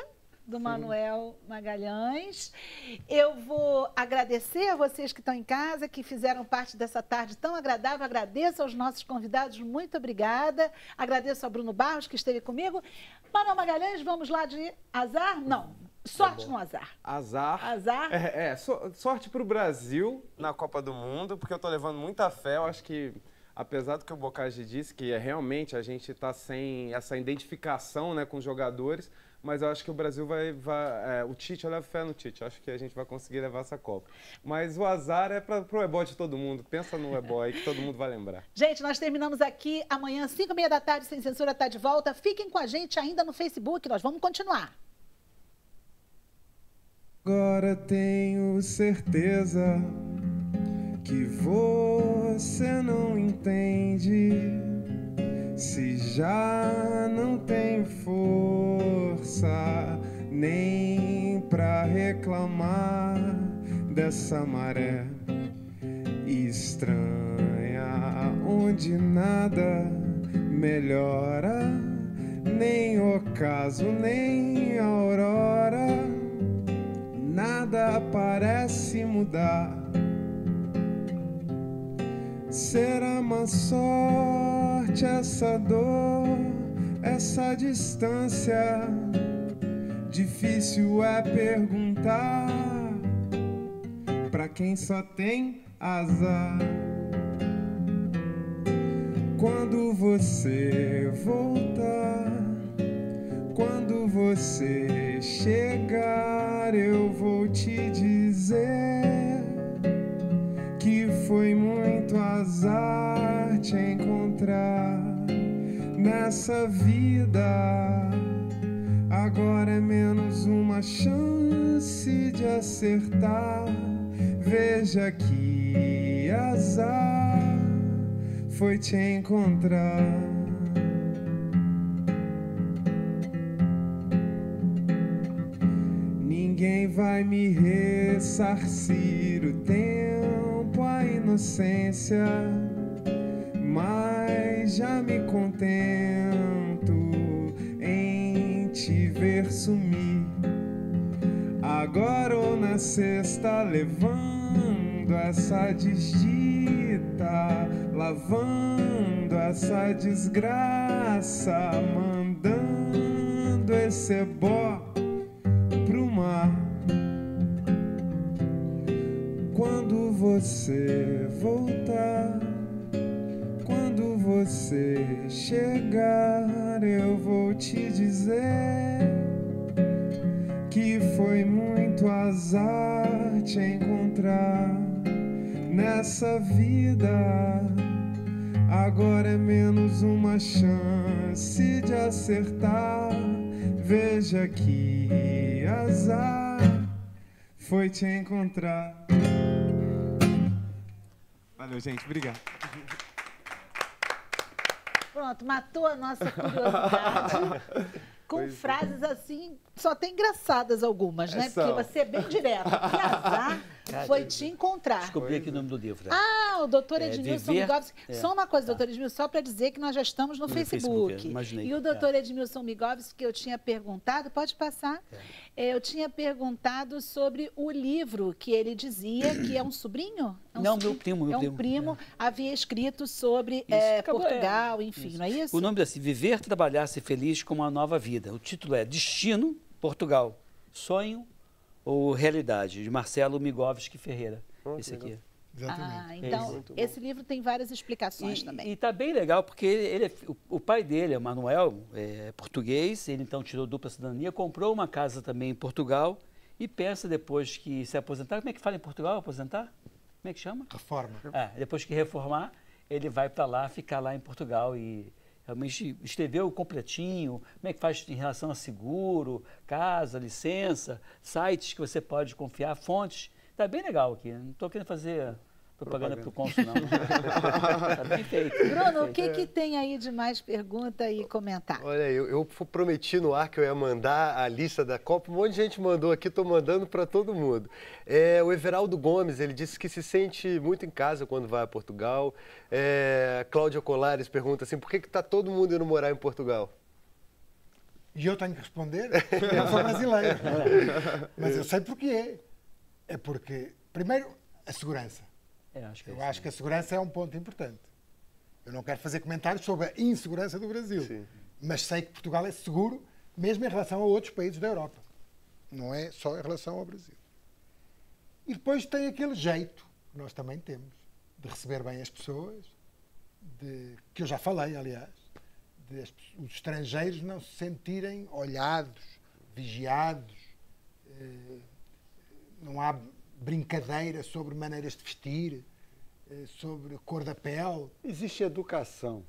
[SPEAKER 1] do Manuel Magalhães. Eu vou agradecer a vocês que estão em casa, que fizeram parte dessa tarde tão agradável. Agradeço aos nossos convidados, muito obrigada. Agradeço ao Bruno Barros, que esteve comigo. Manuel Magalhães, vamos lá de Azar? Não, sorte no Azar.
[SPEAKER 3] Azar. Sorte para o Brasil na Copa do Mundo, porque eu estou levando muita fé. Eu acho que, apesar do que o Boccagi disse, que realmente a gente está sem essa identificação, né, com os jogadores, mas eu acho que o Brasil o Tite, eu levo fé no Tite, eu acho que a gente vai conseguir levar essa Copa. Mas o Azar é para o ebó de todo mundo, pensa no ebó aí que todo mundo vai lembrar.
[SPEAKER 1] Gente, nós terminamos aqui, amanhã, 5h30 da tarde, Sem Censura está de volta. Fiquem com a gente ainda no Facebook, nós vamos continuar.
[SPEAKER 3] Agora tenho certeza que você não entende, se já não tenho força nem pra reclamar dessa maré estranha, onde nada melhora, nem ocaso, nem a aurora, nada parece mudar. Será uma sorte essa dor, essa distância? Difícil é perguntar pra quem só tem azar. Quando você voltar, quando você chegar, eu vou te dizer que foi muito azar te encontrar nessa vida. Agora é menos uma chance de acertar. Veja que azar foi te encontrar. Ninguém vai me ressarcir o tempo, a inocência, mas já me contento em te ver sumir. Agora ou na sexta, levando essa desdita, lavando essa desgraça, mandando esse ebó pro mar. Quando você voltar, quando você chegar, eu vou te dizer que foi muito azar te encontrar nessa vida. Agora é menos uma chance de acertar. Veja que azar foi te encontrar. Valeu, gente. Obrigado.
[SPEAKER 1] Pronto, matou a nossa curiosidade. Com frases assim, só até engraçadas algumas, né? Porque você é bem direto. Que azar foi te encontrar.
[SPEAKER 4] Descobri aqui o nome do livro.
[SPEAKER 1] Ah, o doutor Edmilson
[SPEAKER 4] Viver...
[SPEAKER 1] Migovski. Só uma coisa, doutor Edmilson, só para dizer que nós já estamos no Facebook.
[SPEAKER 4] Imaginei.
[SPEAKER 1] E o doutor Edmilson Migovski, que eu tinha perguntado, pode passar, eu tinha perguntado sobre o livro que ele dizia que é um sobrinho?
[SPEAKER 4] Não, meu primo.
[SPEAKER 1] É um primo, havia escrito sobre Portugal, enfim, não é isso?
[SPEAKER 4] O nome é assim, Viver, Trabalhar, Ser Feliz com uma Nova Vida. O título é Destino, Portugal, Sonho ou Realidade, de Marcelo Migovski Ferreira. Esse aqui.
[SPEAKER 5] Exatamente.
[SPEAKER 1] Então, esse livro tem várias explicações também.
[SPEAKER 4] E está bem legal, porque o pai dele, o Manuel, é português, ele então tirou dupla cidadania, comprou uma casa também em Portugal e pensa depois que se aposentar, como é que fala em Portugal, aposentar? Como é que chama?
[SPEAKER 5] Reforma.
[SPEAKER 4] Depois que reformar, ele vai para lá, ficar lá em Portugal e realmente escreveu completinho, como é que faz em relação a seguro, casa, licença, sites que você pode confiar, fontes. Está bem legal aqui, não estou querendo fazer propaganda para o cônsul, não. Está bem feito.
[SPEAKER 1] Bruno, o que tem aí de mais pergunta e comentário?
[SPEAKER 2] Olha, eu prometi no ar que eu ia mandar a lista da Copa, um monte de gente mandou aqui, estou mandando para todo mundo. O Everaldo Gomes, ele disse que se sente muito em casa quando vai a Portugal. Cláudia Colares pergunta assim, por que está todo mundo indo morar em Portugal?
[SPEAKER 5] E eu tenho que responder? Eu sou brasileiro. Mas eu sei porquê. É porque, primeiro, a segurança. Eu acho que a segurança é um ponto importante. Eu não quero fazer comentários sobre a insegurança do Brasil.
[SPEAKER 2] Sim.
[SPEAKER 5] Mas sei que Portugal é seguro, mesmo em relação a outros países da Europa. Não é só em relação ao Brasil. E depois tem aquele jeito que nós também temos, de receber bem as pessoas, que eu já falei, aliás, os estrangeiros não se sentirem olhados, vigiados, não há brincadeira sobre maneiras de vestir, sobre cor da pele.
[SPEAKER 6] Existe educação.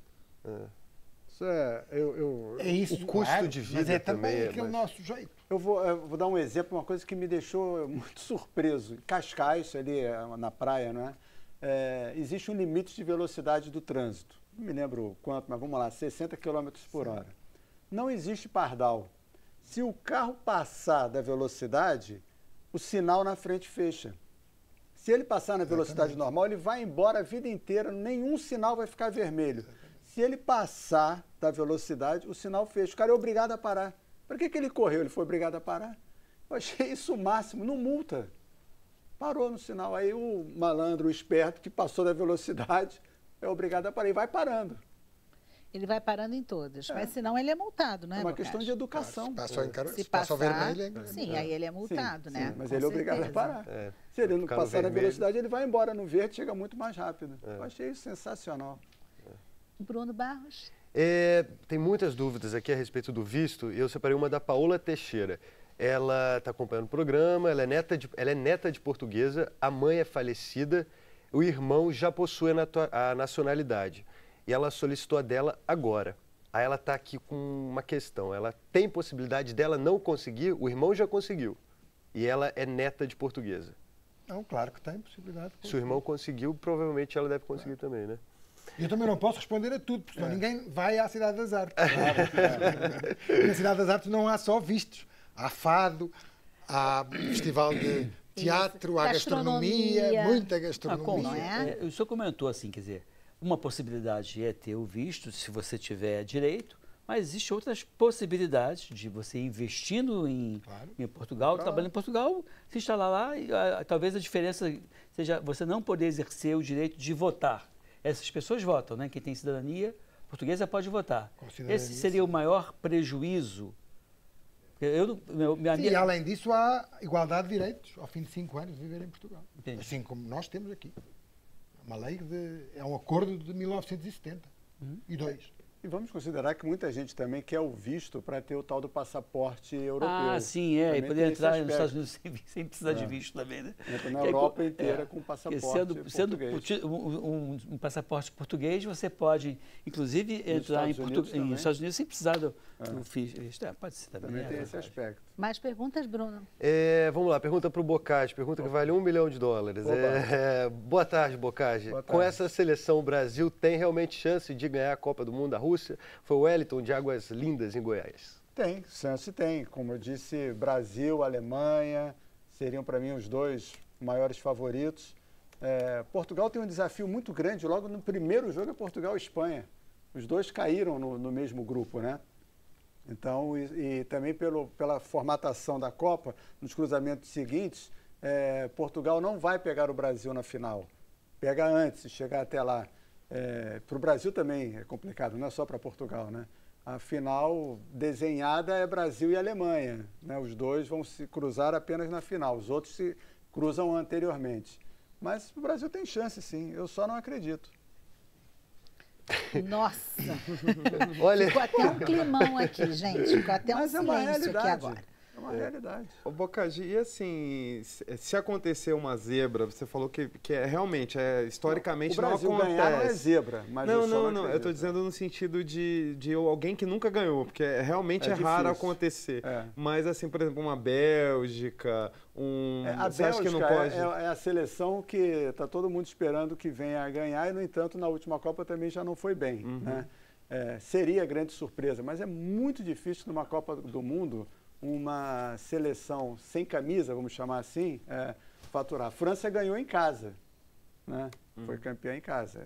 [SPEAKER 6] Isso
[SPEAKER 5] é isso,
[SPEAKER 2] o custo
[SPEAKER 5] claro,
[SPEAKER 2] de vida
[SPEAKER 5] mas
[SPEAKER 2] também
[SPEAKER 5] também aquele nosso jeito.
[SPEAKER 6] Eu vou dar um exemplo, uma coisa que me deixou muito surpreso. Em Cascais, ali na praia, não é? Existe um limite de velocidade do trânsito. Não me lembro quanto, mas vamos lá, 60 km por hora. Não existe pardal. Se o carro passar da velocidade, o sinal na frente fecha. Se ele passar na velocidade normal, ele vai embora a vida inteira, nenhum sinal vai ficar vermelho. Se ele passar da velocidade, o sinal fecha. O cara é obrigado a parar. Para que ele correu? Ele foi obrigado a parar? Eu achei isso o máximo, não multa. Parou no sinal. Aí o malandro, o esperto, que passou da velocidade, é obrigado a parar e vai parando.
[SPEAKER 1] Ele vai parando em todas, mas senão ele é multado, não é?
[SPEAKER 6] É uma questão de educação.
[SPEAKER 5] Se passou vermelho,
[SPEAKER 1] sim, aí ele é multado,
[SPEAKER 6] sim,
[SPEAKER 1] né?
[SPEAKER 6] Mas
[SPEAKER 1] Com
[SPEAKER 6] ele é obrigado a parar. Se ele não passar na velocidade, ele vai embora no verde, chega muito mais rápido. Eu achei isso sensacional.
[SPEAKER 1] Bruno Barros?
[SPEAKER 2] Tem muitas dúvidas aqui a respeito do visto e eu separei uma da Paola Teixeira. Ela está acompanhando o programa, ela é neta de portuguesa, a mãe é falecida, o irmão já possui a nacionalidade. E ela solicitou a dela agora. Aí ela está aqui com uma questão. Ela tem possibilidade dela não conseguir, o irmão já conseguiu. E ela é neta de portuguesa.
[SPEAKER 5] Não, claro que tem possibilidade.
[SPEAKER 2] Se o irmão conseguiu, provavelmente ela deve conseguir também, né?
[SPEAKER 5] Eu também não posso responder a tudo, porque senão ninguém vai à Cidade das Artes. Claro. Na Cidade das Artes não há só vistos. Há fado, há festival de teatro, há gastronomia, muita gastronomia.
[SPEAKER 4] O senhor comentou assim, quer dizer, uma possibilidade é ter o visto, se você tiver direito, mas existem outras possibilidades de você investindo em Portugal, trabalhando em Portugal, se instalar lá, e talvez a diferença seja você não poder exercer o direito de votar. Essas pessoas votam, né? Quem tem cidadania portuguesa pode votar. Esse seria o maior prejuízo.
[SPEAKER 5] E além disso, há igualdade de direitos ao fim de 5 anos de viver em Portugal. Entendi. Assim como nós temos aqui. Uma lei é um acordo de 1972.
[SPEAKER 6] E vamos considerar que muita gente também quer o visto para ter o tal do passaporte europeu.
[SPEAKER 4] Ah, sim, é.
[SPEAKER 6] Também
[SPEAKER 4] E poder
[SPEAKER 6] tem esse
[SPEAKER 4] entrar nos
[SPEAKER 6] aspecto.
[SPEAKER 4] Estados Unidos sem precisar de visto também, né?
[SPEAKER 6] Entra na
[SPEAKER 4] Que aí,
[SPEAKER 6] Europa inteira
[SPEAKER 4] é,
[SPEAKER 6] com
[SPEAKER 4] porque
[SPEAKER 6] passaporte
[SPEAKER 4] sendo
[SPEAKER 6] português.
[SPEAKER 4] um passaporte português, você pode, inclusive, entrar
[SPEAKER 6] Estados Unidos
[SPEAKER 4] em
[SPEAKER 6] também.
[SPEAKER 4] Estados Unidos sem precisar do visto. Pode ser também.
[SPEAKER 6] Também tem
[SPEAKER 4] é
[SPEAKER 6] esse
[SPEAKER 4] verdade.
[SPEAKER 6] aspecto.
[SPEAKER 1] Mais perguntas, Bruno?
[SPEAKER 2] Vamos lá, pergunta para o Bocage, pergunta que vale $1 milhão. Boa tarde, Bocage.
[SPEAKER 6] Boa tarde.
[SPEAKER 2] Com essa seleção, o Brasil tem realmente chance de ganhar a Copa do Mundo da Rússia? Foi o Wellington de Águas Lindas, em Goiás.
[SPEAKER 6] Tem, chance tem. Como eu disse, Brasil, Alemanha seriam para mim os dois maiores favoritos. Portugal tem um desafio muito grande. Logo no primeiro jogo é Portugal e Espanha. Os dois caíram no mesmo grupo, né? Então, e também pela formatação da Copa, nos cruzamentos seguintes, Portugal não vai pegar o Brasil na final. Pega antes, chegar até lá. Para o Brasil também é complicado, não é só para Portugal, né? A final desenhada é Brasil e Alemanha, né? Os dois vão se cruzar apenas na final, os outros se cruzam anteriormente. Mas o Brasil tem chance, sim, eu só não acredito.
[SPEAKER 1] Nossa!
[SPEAKER 2] Olha,
[SPEAKER 1] Ficou até um climão aqui, gente. Ficou até um
[SPEAKER 6] Mas é uma
[SPEAKER 1] silêncio aqui
[SPEAKER 6] realidade.
[SPEAKER 1] agora.
[SPEAKER 6] É uma realidade.
[SPEAKER 3] Ô, Bocage, e assim, se acontecer uma zebra, você falou que realmente, historicamente
[SPEAKER 6] O Brasil
[SPEAKER 3] não acontece.
[SPEAKER 6] ganhar não é zebra, mas eu só não
[SPEAKER 3] eu
[SPEAKER 6] acredito.
[SPEAKER 3] estou dizendo no sentido de alguém que nunca ganhou, porque realmente é raro
[SPEAKER 6] difícil.
[SPEAKER 3] acontecer.
[SPEAKER 6] É.
[SPEAKER 3] Mas assim, por exemplo, uma Bélgica,
[SPEAKER 6] A
[SPEAKER 3] você acha que não
[SPEAKER 6] Bélgica
[SPEAKER 3] pode...
[SPEAKER 6] é a seleção que está todo mundo esperando que venha a ganhar e, no entanto, na última Copa também já não foi bem. Né? Seria grande surpresa, mas é muito difícil numa Copa do Mundo uma seleção sem camisa, vamos chamar assim, faturar. A França ganhou em casa, né? Foi campeã em casa.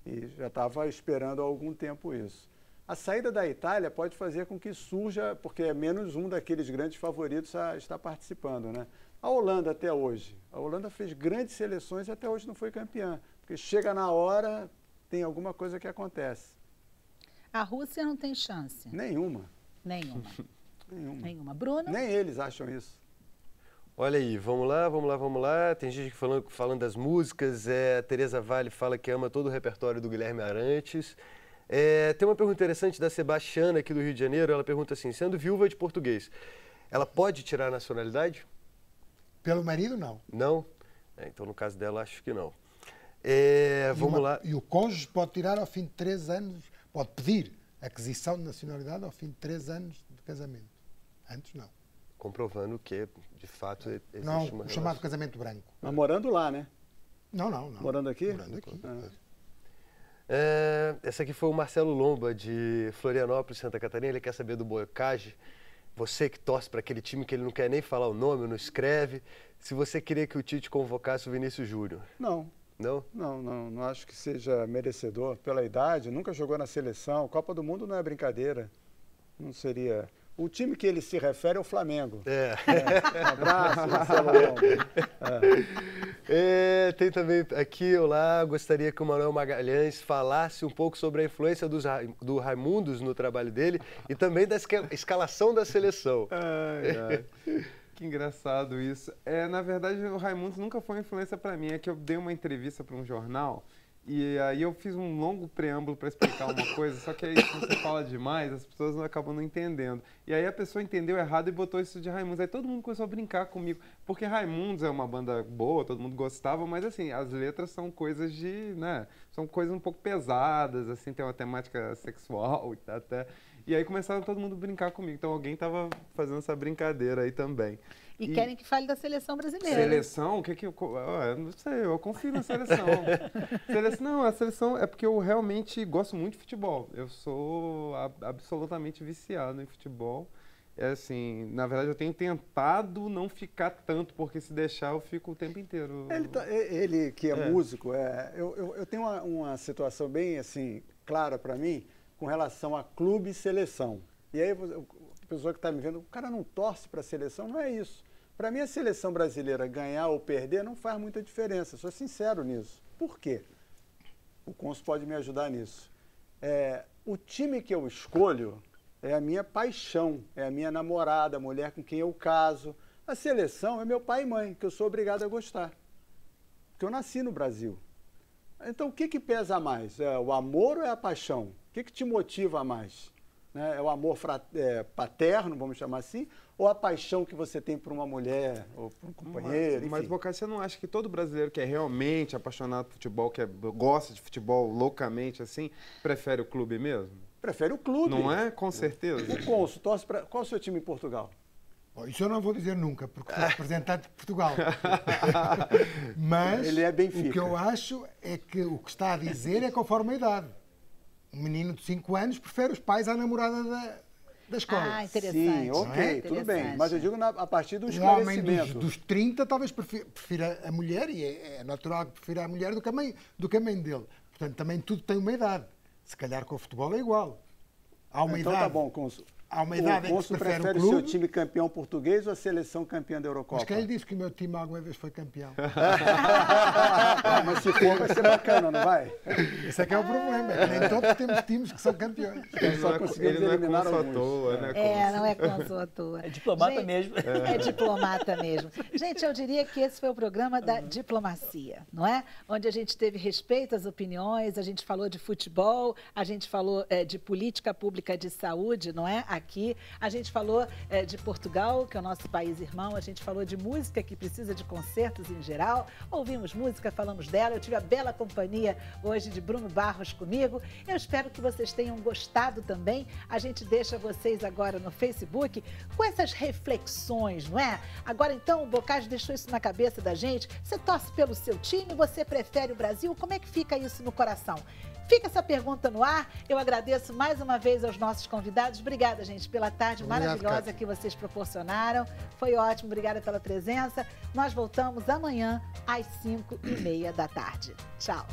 [SPEAKER 6] E já estava esperando há algum tempo isso. A saída da Itália pode fazer com que surja, porque é menos um daqueles grandes favoritos a estar participando, né? A Holanda até hoje. A Holanda fez grandes seleções e até hoje não foi campeã. Porque chega na hora, tem alguma coisa que acontece.
[SPEAKER 1] A Rússia não tem chance.
[SPEAKER 6] Nenhuma.
[SPEAKER 1] Nenhuma.
[SPEAKER 6] Nenhuma.
[SPEAKER 1] Nenhuma. Bruno?
[SPEAKER 6] Nem eles acham isso.
[SPEAKER 2] olha aí, vamos lá. Tem gente falando das músicas. A Tereza Vale fala que ama todo o repertório do Guilherme Arantes. Tem uma pergunta interessante da Sebastiana, aqui do Rio de Janeiro. Ela pergunta assim, sendo viúva de português, ela pode tirar a nacionalidade?
[SPEAKER 5] Pelo marido, não.
[SPEAKER 2] Não? Então, no caso dela, acho que não. Vamos lá.
[SPEAKER 5] E o cônjuge pode tirar ao fim de 3 anos, pode pedir aquisição de nacionalidade ao fim de 3 anos de casamento. Antes, não.
[SPEAKER 2] Comprovando que, de fato, existe
[SPEAKER 5] Não,
[SPEAKER 2] uma
[SPEAKER 5] o chamado casamento branco.
[SPEAKER 6] Mas morando lá, né?
[SPEAKER 5] Não.
[SPEAKER 6] Morando aqui?
[SPEAKER 5] Morando aqui.
[SPEAKER 2] Essa aqui foi o Marcelo Lomba, de Florianópolis, Santa Catarina. Ele quer saber do Bocage. Você que torce para aquele time que ele não quer nem falar o nome, não escreve. Se você queria que o Tite convocasse o Vinícius Júnior.
[SPEAKER 6] Não.
[SPEAKER 2] Não?
[SPEAKER 6] Não acho que seja merecedor pela idade. Nunca jogou na seleção. Copa do Mundo não é brincadeira. Não seria... O time que ele se refere é o Flamengo. Um abraço, Marcelo Lomba.
[SPEAKER 2] Tem também aqui, gostaria que o Manuel Magalhães falasse um pouco sobre a influência do Raimundos no trabalho dele e também da escalação da seleção.
[SPEAKER 3] Que engraçado isso. Na verdade, o Raimundos nunca foi uma influência para mim. É que eu dei uma entrevista para um jornal e aí eu fiz um longo preâmbulo para explicar uma coisa, só que aí se você fala demais, as pessoas acabam não entendendo. E aí a pessoa entendeu errado e botou isso de Raimundos. Aí todo mundo começou a brincar comigo, porque Raimundos é uma banda boa, todo mundo gostava, mas assim, as letras são coisas são coisas um pouco pesadas, assim, tem uma temática sexual e até... E aí começaram todo mundo a brincar comigo. Então alguém estava fazendo essa brincadeira aí também.
[SPEAKER 1] E querem que fale da seleção brasileira.
[SPEAKER 3] Seleção? O que eu não sei, eu confio na seleção. Não, a seleção é porque eu realmente gosto muito de futebol. Eu sou absolutamente viciado em futebol. Assim, na verdade eu tenho tentado não ficar tanto, porque se deixar eu fico o tempo inteiro.
[SPEAKER 6] Ele que é músico, eu tenho uma situação bem assim, clara para mim, com relação a clube e seleção. E aí, a pessoa que está me vendo, o cara não torce para a seleção, não é isso. Para mim, a seleção brasileira ganhar ou perder não faz muita diferença, sou sincero nisso. Por quê? O Consul pode me ajudar nisso. O time que eu escolho é a minha paixão, é a minha namorada, a mulher com quem eu caso. A seleção é meu pai e mãe, que eu sou obrigado a gostar. Porque eu nasci no Brasil. Então, o que pesa mais? É o amor ou é a paixão? que te motiva mais? Né? É o amor paterno, vamos chamar assim, ou a paixão que você tem por uma mulher, ou por um companheiro,
[SPEAKER 3] Mas, Boccaccio, você não acha que todo brasileiro que é realmente apaixonado por futebol, gosta de futebol loucamente assim, prefere o clube mesmo?
[SPEAKER 6] Prefere o clube.
[SPEAKER 3] Não é? Com certeza.
[SPEAKER 6] O Consul, torce para... Qual é o seu time em Portugal?
[SPEAKER 5] Isso eu não vou dizer nunca, porque sou representante de Portugal. Mas
[SPEAKER 6] ele é Benfica.
[SPEAKER 5] O que eu acho é que o que está a dizer é conforme a idade. Um menino de 5 anos prefere os pais à namorada da escola.
[SPEAKER 1] Ah, interessante.
[SPEAKER 6] Sim, ok, tudo bem. Mas eu digo a partir do esclarecimento.
[SPEAKER 5] Um homem dos 30 talvez prefira a mulher, e é natural que prefira a mulher do que a mãe dele. Portanto, também tudo tem uma idade. Se calhar com o futebol é igual. Há uma
[SPEAKER 6] então
[SPEAKER 5] idade.
[SPEAKER 6] Tá bom, Consul.
[SPEAKER 5] Há uma idade em que se
[SPEAKER 6] prefere o seu time campeão português ou a seleção campeã da Eurocopa?
[SPEAKER 5] Mas quem lhe disse que o meu time alguma vez foi campeão?
[SPEAKER 6] Mas se for, vai ser bacana, não vai?
[SPEAKER 5] Esse é que é o problema. É que nem todos temos times que são campeões.
[SPEAKER 6] Só conseguimos eliminar alguns.
[SPEAKER 1] Não é Consul à toa.
[SPEAKER 4] É diplomata mesmo.
[SPEAKER 1] É diplomata mesmo. Gente, eu diria que esse foi o programa da diplomacia, não é? Onde a gente teve respeito às opiniões, a gente falou de futebol, a gente falou de política pública de saúde, não é? Aqui. A gente falou de Portugal, que é o nosso país irmão, a gente falou de música que precisa de concertos em geral, ouvimos música, falamos dela, eu tive a bela companhia hoje de Bruno Barros comigo. Eu espero que vocês tenham gostado também. A gente deixa vocês agora no Facebook com essas reflexões, não é? Agora então o Boccaccio deixou isso na cabeça da gente. Você torce pelo seu time? Você prefere o Brasil? Como é que fica isso no coração? Fica essa pergunta no ar. Eu agradeço mais uma vez aos nossos convidados. Obrigada, gente, pela tarde maravilhosa que vocês proporcionaram. Foi ótimo. Obrigada pela presença. Nós voltamos amanhã às 5h30 da tarde. Tchau.